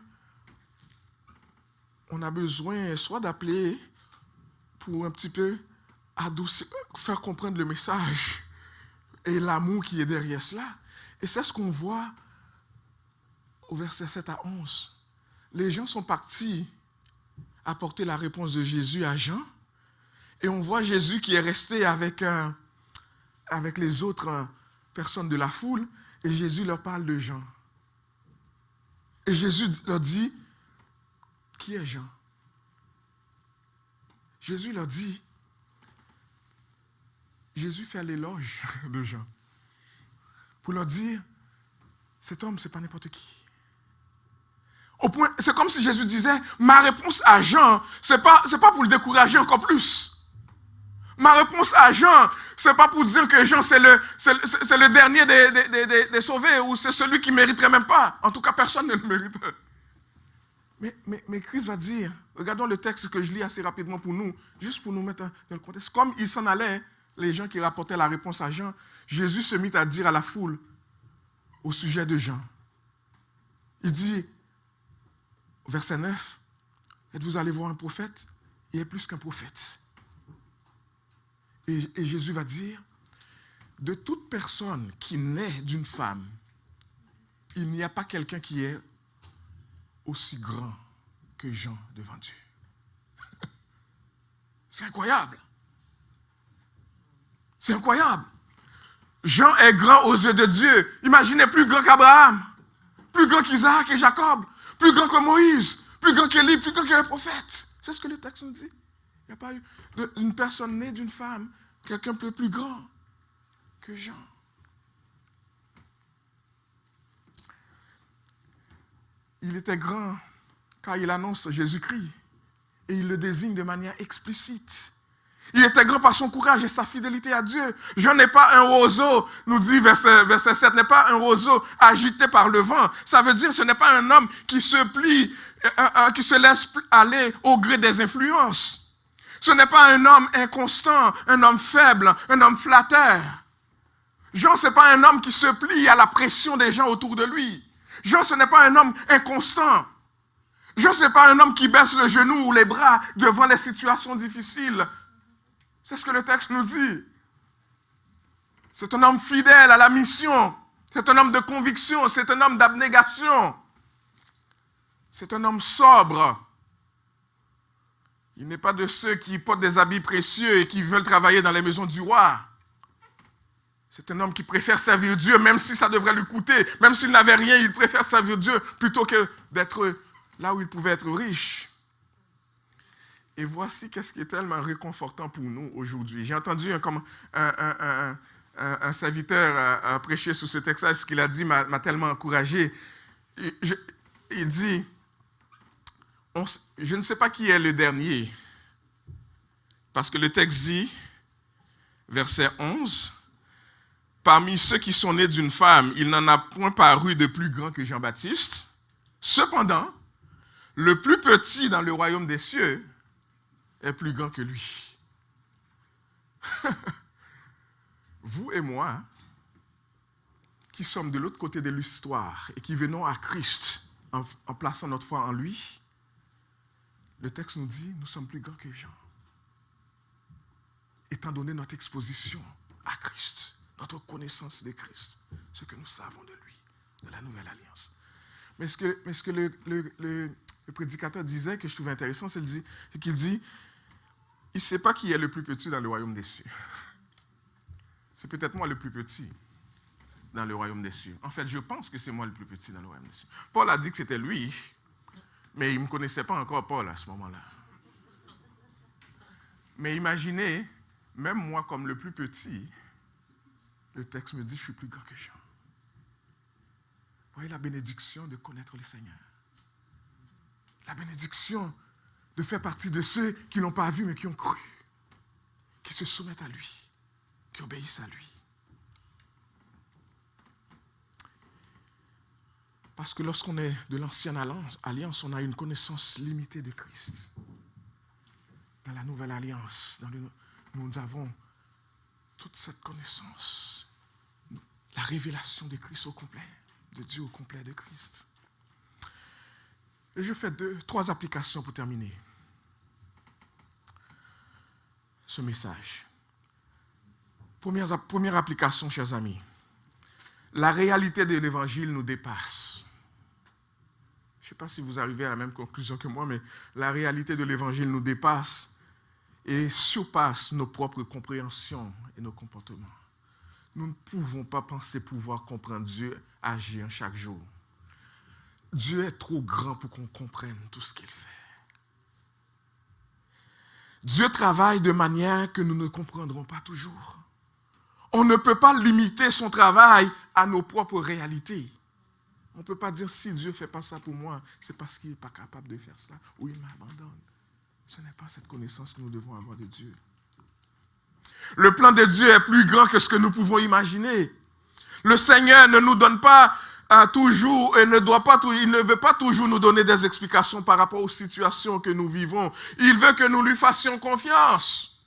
on a besoin soit d'appeler pour un petit peu adoucir, faire comprendre le message et l'amour qui est derrière cela. Et c'est ce qu'on voit au verset 7 à 11. Les gens sont partis apporter la réponse de Jésus à Jean, et on voit Jésus qui est resté avec les autres personnes de la foule, et Jésus leur parle de Jean. Et Jésus leur dit, qui est Jean? Jésus leur dit, Jésus fait l'éloge de Jean pour leur dire, cet homme, ce n'est pas n'importe qui. Au point, c'est comme si Jésus disait, ma réponse à Jean, ce n'est pas pour le décourager encore plus. Ma réponse à Jean, ce n'est pas pour dire que Jean, c'est le dernier des sauvés, ou c'est celui qui ne mériterait même pas. En tout cas, personne ne le mérite. Mais Christ va dire, regardons le texte que je lis assez rapidement pour nous, juste pour nous mettre dans le contexte. Comme il s'en allait, les gens qui rapportaient la réponse à Jean, Jésus se mit à dire à la foule au sujet de Jean. Il dit, verset 9, êtes-vous allé voir un prophète? Il est plus qu'un prophète. Et Jésus va dire, de toute personne qui naît d'une femme, il n'y a pas quelqu'un qui est aussi grand que Jean devant Dieu. C'est incroyable. C'est incroyable. Jean est grand aux yeux de Dieu. Imaginez, plus grand qu'Abraham, plus grand qu'Isaac et Jacob, plus grand que Moïse, plus grand qu'Élie, plus grand que les prophètes. C'est ce que le texte nous dit. Il n'y a pas eu une personne née d'une femme, quelqu'un de plus grand que Jean. Il était grand car il annonce Jésus-Christ et il le désigne de manière explicite. Il était grand par son courage et sa fidélité à Dieu. Jean n'est pas un roseau, nous dit verset 7, n'est pas un roseau agité par le vent. Ça veut dire que ce n'est pas un homme qui se plie, qui se laisse aller au gré des influences. Ce n'est pas un homme inconstant, un homme faible, un homme flatteur. Jean, ce n'est pas un homme qui se plie à la pression des gens autour de lui. Jean, ce n'est pas un homme inconstant. Jean, ce n'est pas un homme qui baisse le genou ou les bras devant les situations difficiles. C'est ce que le texte nous dit. C'est un homme fidèle à la mission. C'est un homme de conviction. C'est un homme d'abnégation. C'est un homme sobre. Il n'est pas de ceux qui portent des habits précieux et qui veulent travailler dans les maisons du roi. C'est un homme qui préfère servir Dieu, même si ça devrait lui coûter. Même s'il n'avait rien, il préfère servir Dieu plutôt que d'être là où il pouvait être riche. Et voici qu'est-ce qui est tellement réconfortant pour nous aujourd'hui. J'ai entendu un serviteur prêcher sur ce texte. Ce qu'il a dit m'a tellement encouragé. Il dit, je ne sais pas qui est le dernier, parce que le texte dit, verset 11, parmi ceux qui sont nés d'une femme, il n'en a point paru de plus grand que Jean-Baptiste. Cependant, le plus petit dans le royaume des cieux est plus grand que lui. Vous et moi, qui sommes de l'autre côté de l'histoire et qui venons à Christ en plaçant notre foi en lui, le texte nous dit, nous sommes plus grands que Jean. Étant donné notre exposition à Christ, notre connaissance de Christ, ce que nous savons de lui, de la nouvelle alliance. Mais ce que le prédicateur disait, que je trouvais intéressant, c'est qu'il dit, il ne sait pas qui est le plus petit dans le royaume des cieux. C'est peut-être moi le plus petit dans le royaume des cieux. En fait, je pense que c'est moi le plus petit dans le royaume des cieux. Paul a dit que c'était lui, mais il ne me connaissait pas encore, Paul, à ce moment-là. Mais imaginez, même moi comme le plus petit, le texte me dit, je suis plus grand que Jean. Voyez la bénédiction de connaître le Seigneur. La bénédiction de faire partie de ceux qui ne l'ont pas vu mais qui ont cru, qui se soumettent à lui, qui obéissent à lui. Parce que lorsqu'on est de l'ancienne alliance, on a une connaissance limitée de Christ. Dans la nouvelle alliance, nous avons toute cette connaissance, la révélation de Christ au complet, de Dieu au complet de Christ. Et je fais 3 applications pour terminer ce message. Première application, chers amis. La réalité de l'évangile nous dépasse. Je ne sais pas si vous arrivez à la même conclusion que moi, mais la réalité de l'évangile nous dépasse et surpasse nos propres compréhensions et nos comportements. Nous ne pouvons pas penser pouvoir comprendre Dieu agir chaque jour. Dieu est trop grand pour qu'on comprenne tout ce qu'il fait. Dieu travaille de manière que nous ne comprendrons pas toujours. On ne peut pas limiter son travail à nos propres réalités. On ne peut pas dire si Dieu ne fait pas ça pour moi, c'est parce qu'il n'est pas capable de faire cela ou il m'abandonne. Ce n'est pas cette connaissance que nous devons avoir de Dieu. Le plan de Dieu est plus grand que ce que nous pouvons imaginer. Le Seigneur ne nous donne pas toujours et il ne veut pas toujours nous donner des explications par rapport aux situations que nous vivons. Il veut que nous lui fassions confiance.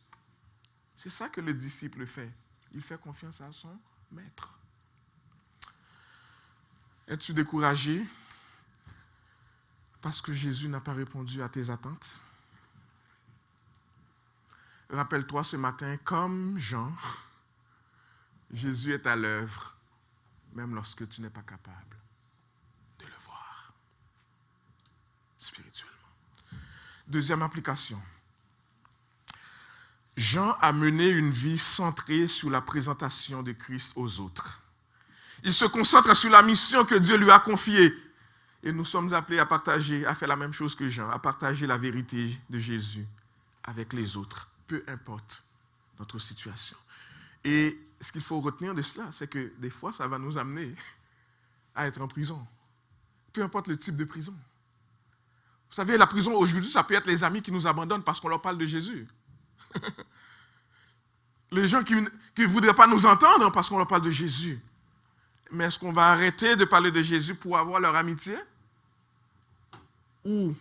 C'est ça que le disciple fait. Il fait confiance à son maître. Es-tu découragé parce que Jésus n'a pas répondu à tes attentes? Rappelle-toi ce matin, comme Jean, Jésus est à l'œuvre, même lorsque tu n'es pas capable de le voir spirituellement. Deuxième application. Jean a mené une vie centrée sur la présentation de Christ aux autres. Il se concentre sur la mission que Dieu lui a confiée. Et nous sommes appelés à partager, à faire la même chose que Jean, à partager la vérité de Jésus avec les autres, peu importe notre situation. Et ce qu'il faut retenir de cela, c'est que des fois, ça va nous amener à être en prison. Peu importe le type de prison. Vous savez, la prison aujourd'hui, ça peut être les amis qui nous abandonnent parce qu'on leur parle de Jésus. Les gens qui ne voudraient pas nous entendre parce qu'on leur parle de Jésus. Mais est-ce qu'on va arrêter de parler de Jésus pour avoir leur amitié? Ou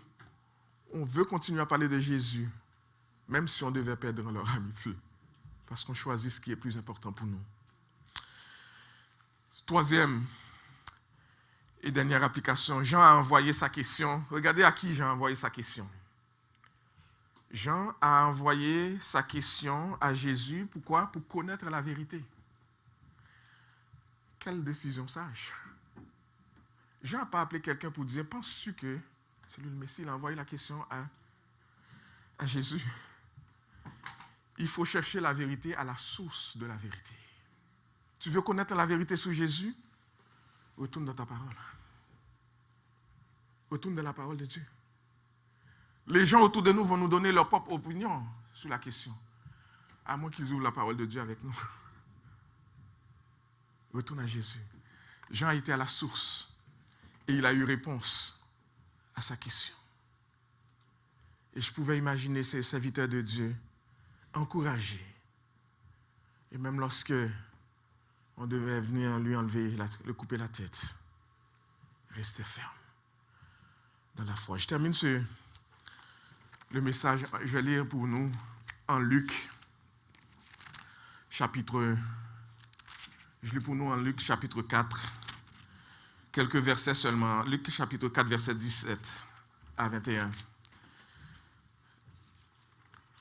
on veut continuer à parler de Jésus, même si on devait perdre leur amitié, parce qu'on choisit ce qui est plus important pour nous. Troisième et dernière application, Jean a envoyé sa question. Regardez à qui Jean a envoyé sa question. Jean a envoyé sa question à Jésus. Pourquoi? Pour connaître la vérité. Quelle décision sage. Jean n'a pas appelé quelqu'un pour dire, penses-tu que c'est lui le Messie? Il a envoyé la question à Jésus. Il faut chercher la vérité à la source de la vérité. Tu veux connaître la vérité sur Jésus? Retourne dans ta parole. Retourne dans la parole de Dieu. Les gens autour de nous vont nous donner leur propre opinion sur la question, à moins qu'ils ouvrent la parole de Dieu avec nous. Retourne à Jésus. Jean a été à la source et il a eu réponse à sa question. Et je pouvais imaginer ces serviteurs de Dieu encouragés. Et même lorsque on devait venir lui enlever, le couper la tête, rester ferme dans la foi. Je termine le message, je vais lire pour nous en Luc, je lis pour nous en Luc chapitre 4, quelques versets seulement. Luc chapitre 4, verset 17 à 21.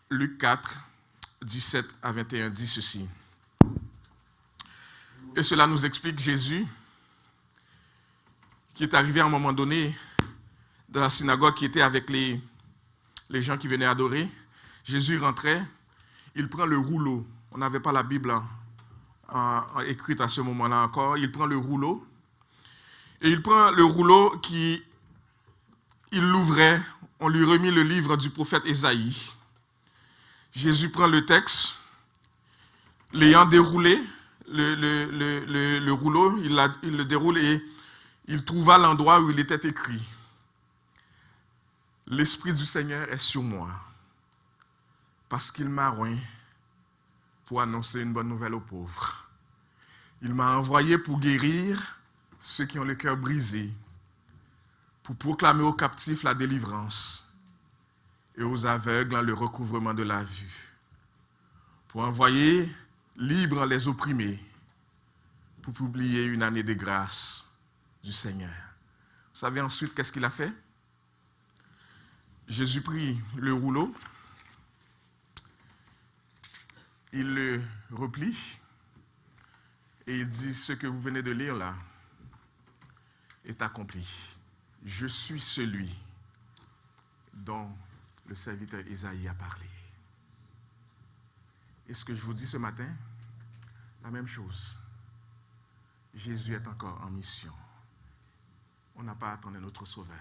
Luc 4, 17 à 21 dit ceci. Et cela nous explique Jésus, qui est arrivé à un moment donné dans la synagogue, qui était avec les gens qui venaient adorer. Jésus rentrait, il prend le rouleau. On n'avait pas la Bible écrite à ce moment-là encore. Il prend le rouleau. Et il prend le rouleau il l'ouvrait. On lui remit le livre du prophète Ésaïe. Jésus prend le texte, l'ayant déroulé, le rouleau, il le déroule et il trouva l'endroit où il était écrit. L'Esprit du Seigneur est sur moi, parce qu'il m'a oint pour annoncer une bonne nouvelle aux pauvres. Il m'a envoyé pour guérir ceux qui ont le cœur brisé, pour proclamer aux captifs la délivrance et aux aveugles le recouvrement de la vue, pour envoyer libres les opprimés, pour publier une année de grâce du Seigneur. Vous savez ensuite qu'est-ce qu'il a fait? Jésus prit le rouleau, il le replie et il dit: ce que vous venez de lire là est accompli. Je suis celui dont le serviteur Isaïe a parlé. Et ce que je vous dis ce matin, la même chose. Jésus est encore en mission. On n'a pas attendu notre Sauveur.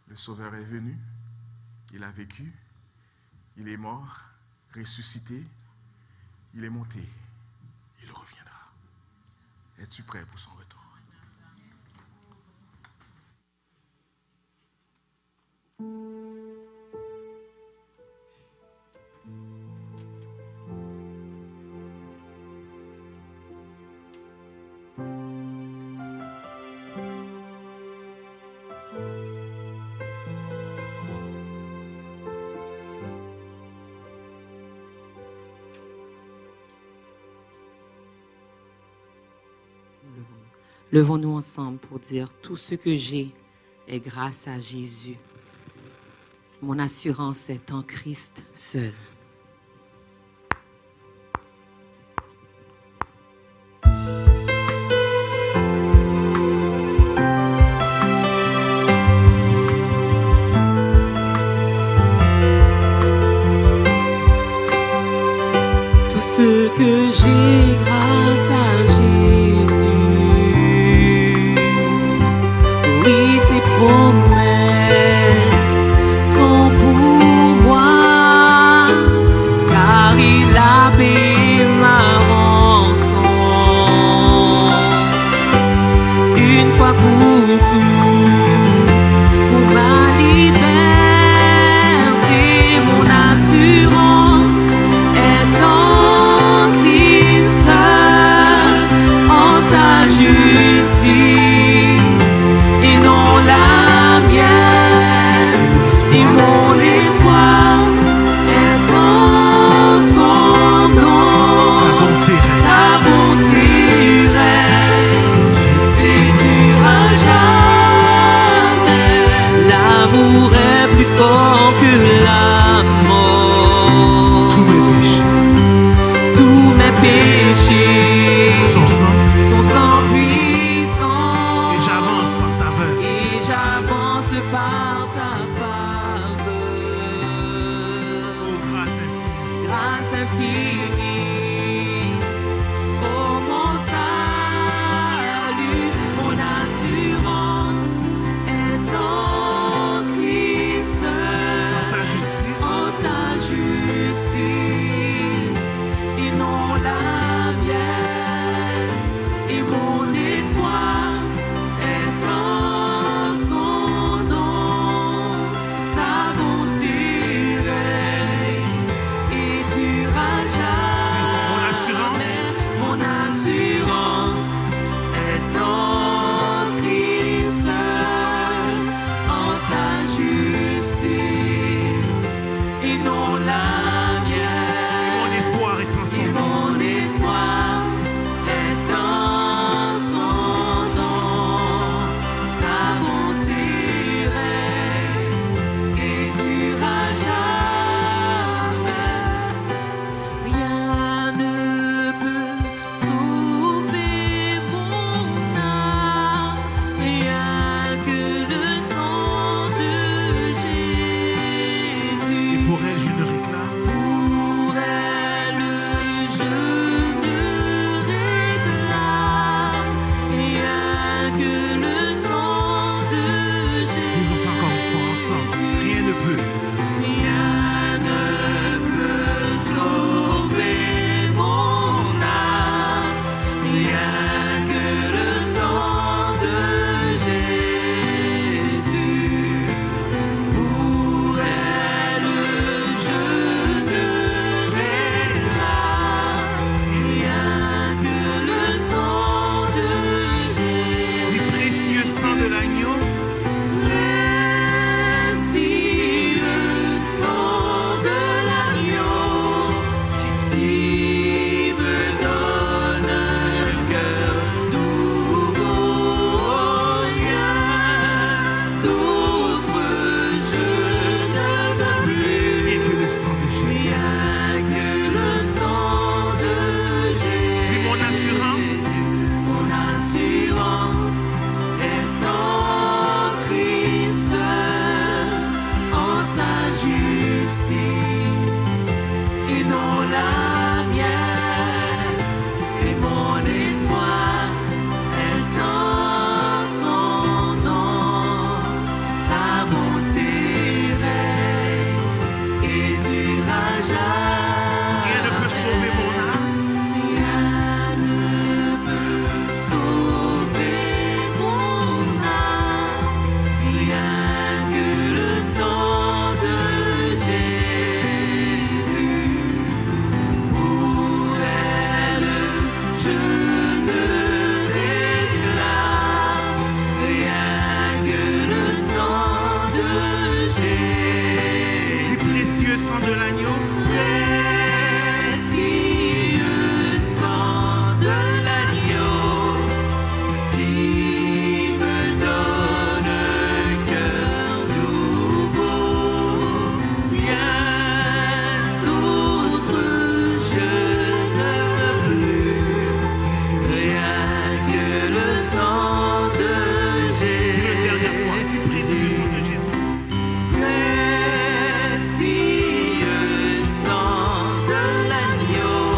Le Sauveur est venu, il a vécu, il est mort, ressuscité, il est monté, il reviendra. Es-tu prêt pour son retour? Levons-nous ensemble pour dire: tout ce que j'ai est grâce à Jésus. Mon assurance est en Christ seul. Tout ce que j'ai grâce à Jésus. Oui, ses promesses sont pour moi, car il a payé ma rançon. Une fois pour toutes, pour ma liberté, mon assurance est en Christ, en sa justice et non la mienne. Et mon espoir est en son nom. Sa bonté règne et durera jamais. L'amour est plus fort que la mort. Tous mes péchés, son sang puissant. Et j'avance par ta main. Et j'avance par ta faveur. Oh, grâce infinie. Grâce infinie. Oh mon salut, mon assurance est en Christ. Dans sa justice. En sa justice et non la mienne. Et mon espoir est en son nom. Sa bonté règne et durera jamais. justice et non la mienne, et mon espoir est en son nom. Sa bonté règne et durera jamais. Rien ne peut sauver mon âme. Rien ne peut sauver mon âme, rien que le sang de Jésus. Pour elle, je ne réclame rien que le sang de Jésus. Si précieux sang de l'agneau, Précieux sang de l'agneau qui me donne un cœur nouveau. Rien d'autre je ne veux plus, rien que le sang de dis-le une dernière fois. Si précieux Jésus. sang de Jésus. Précieux sang de l'agneau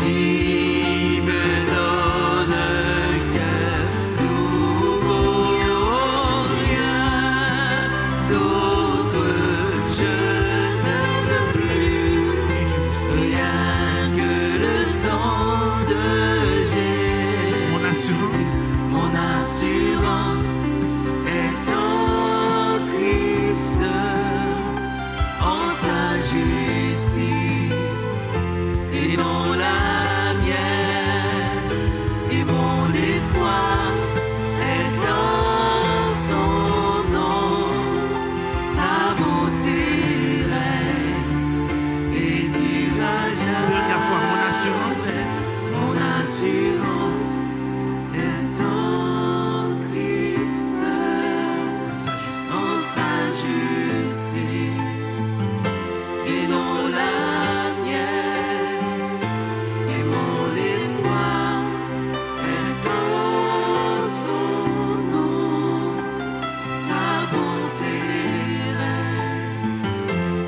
qui me donne un cœur nouveau. Rien d'autre je ne veux plus, rien que le sang de Jésus. Mon assurance, Mon assurance est en Christ, en sa justice et non la mienne, et mon espoir est en son nom. Sa bonté règne et durera jamais. dernière fois, mon assurance. Mon assurance est en Christ, Sa justice. en sa justice et non la mienne, et mon espoir est en son nom. Sa bonté règne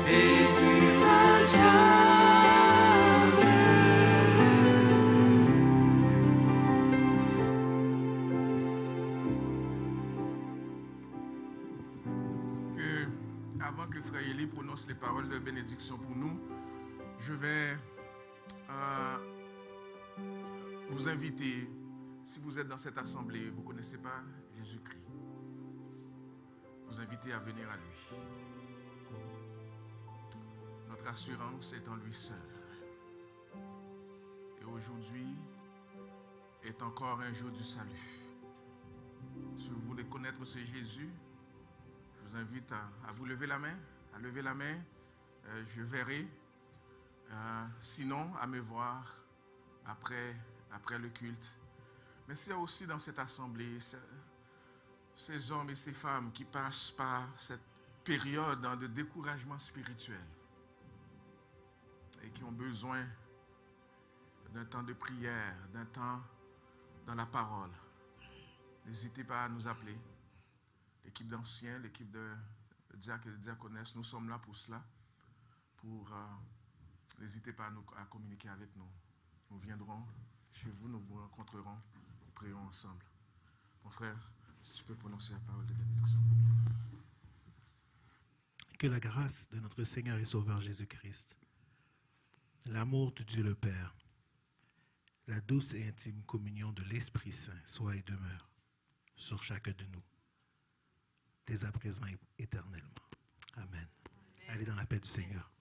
et durera jamais. Avant que Frère Élie prononce les paroles de bénédiction pour nous, je vais vous inviter, si vous êtes dans cette assemblée, vous ne connaissez pas Jésus-Christ, vous inviter à venir à lui. Notre assurance est en lui seul. Et aujourd'hui est encore un jour du salut. Si vous voulez connaître ce Jésus, je vous invite à vous lever la main, je verrai. Sinon, à me voir après le culte. Mais s'il y a aussi dans cette assemblée ces hommes et ces femmes qui passent par cette période de découragement spirituel et qui ont besoin d'un temps de prière, d'un temps dans la parole, n'hésitez pas à nous appeler. L'équipe d'anciens, l'équipe de diacres et de diaconesses, nous sommes là pour cela. N'hésitez pas à communiquer avec nous. Nous viendrons chez vous, nous vous rencontrerons, nous prions ensemble. Mon frère, si tu peux prononcer la parole de bénédiction. Que la grâce de notre Seigneur et Sauveur Jésus-Christ, l'amour de Dieu le Père, la douce et intime communion de l'Esprit Saint soit et demeure sur chacun de nous, dès à présent et éternellement. Amen. Allez dans la paix du Seigneur.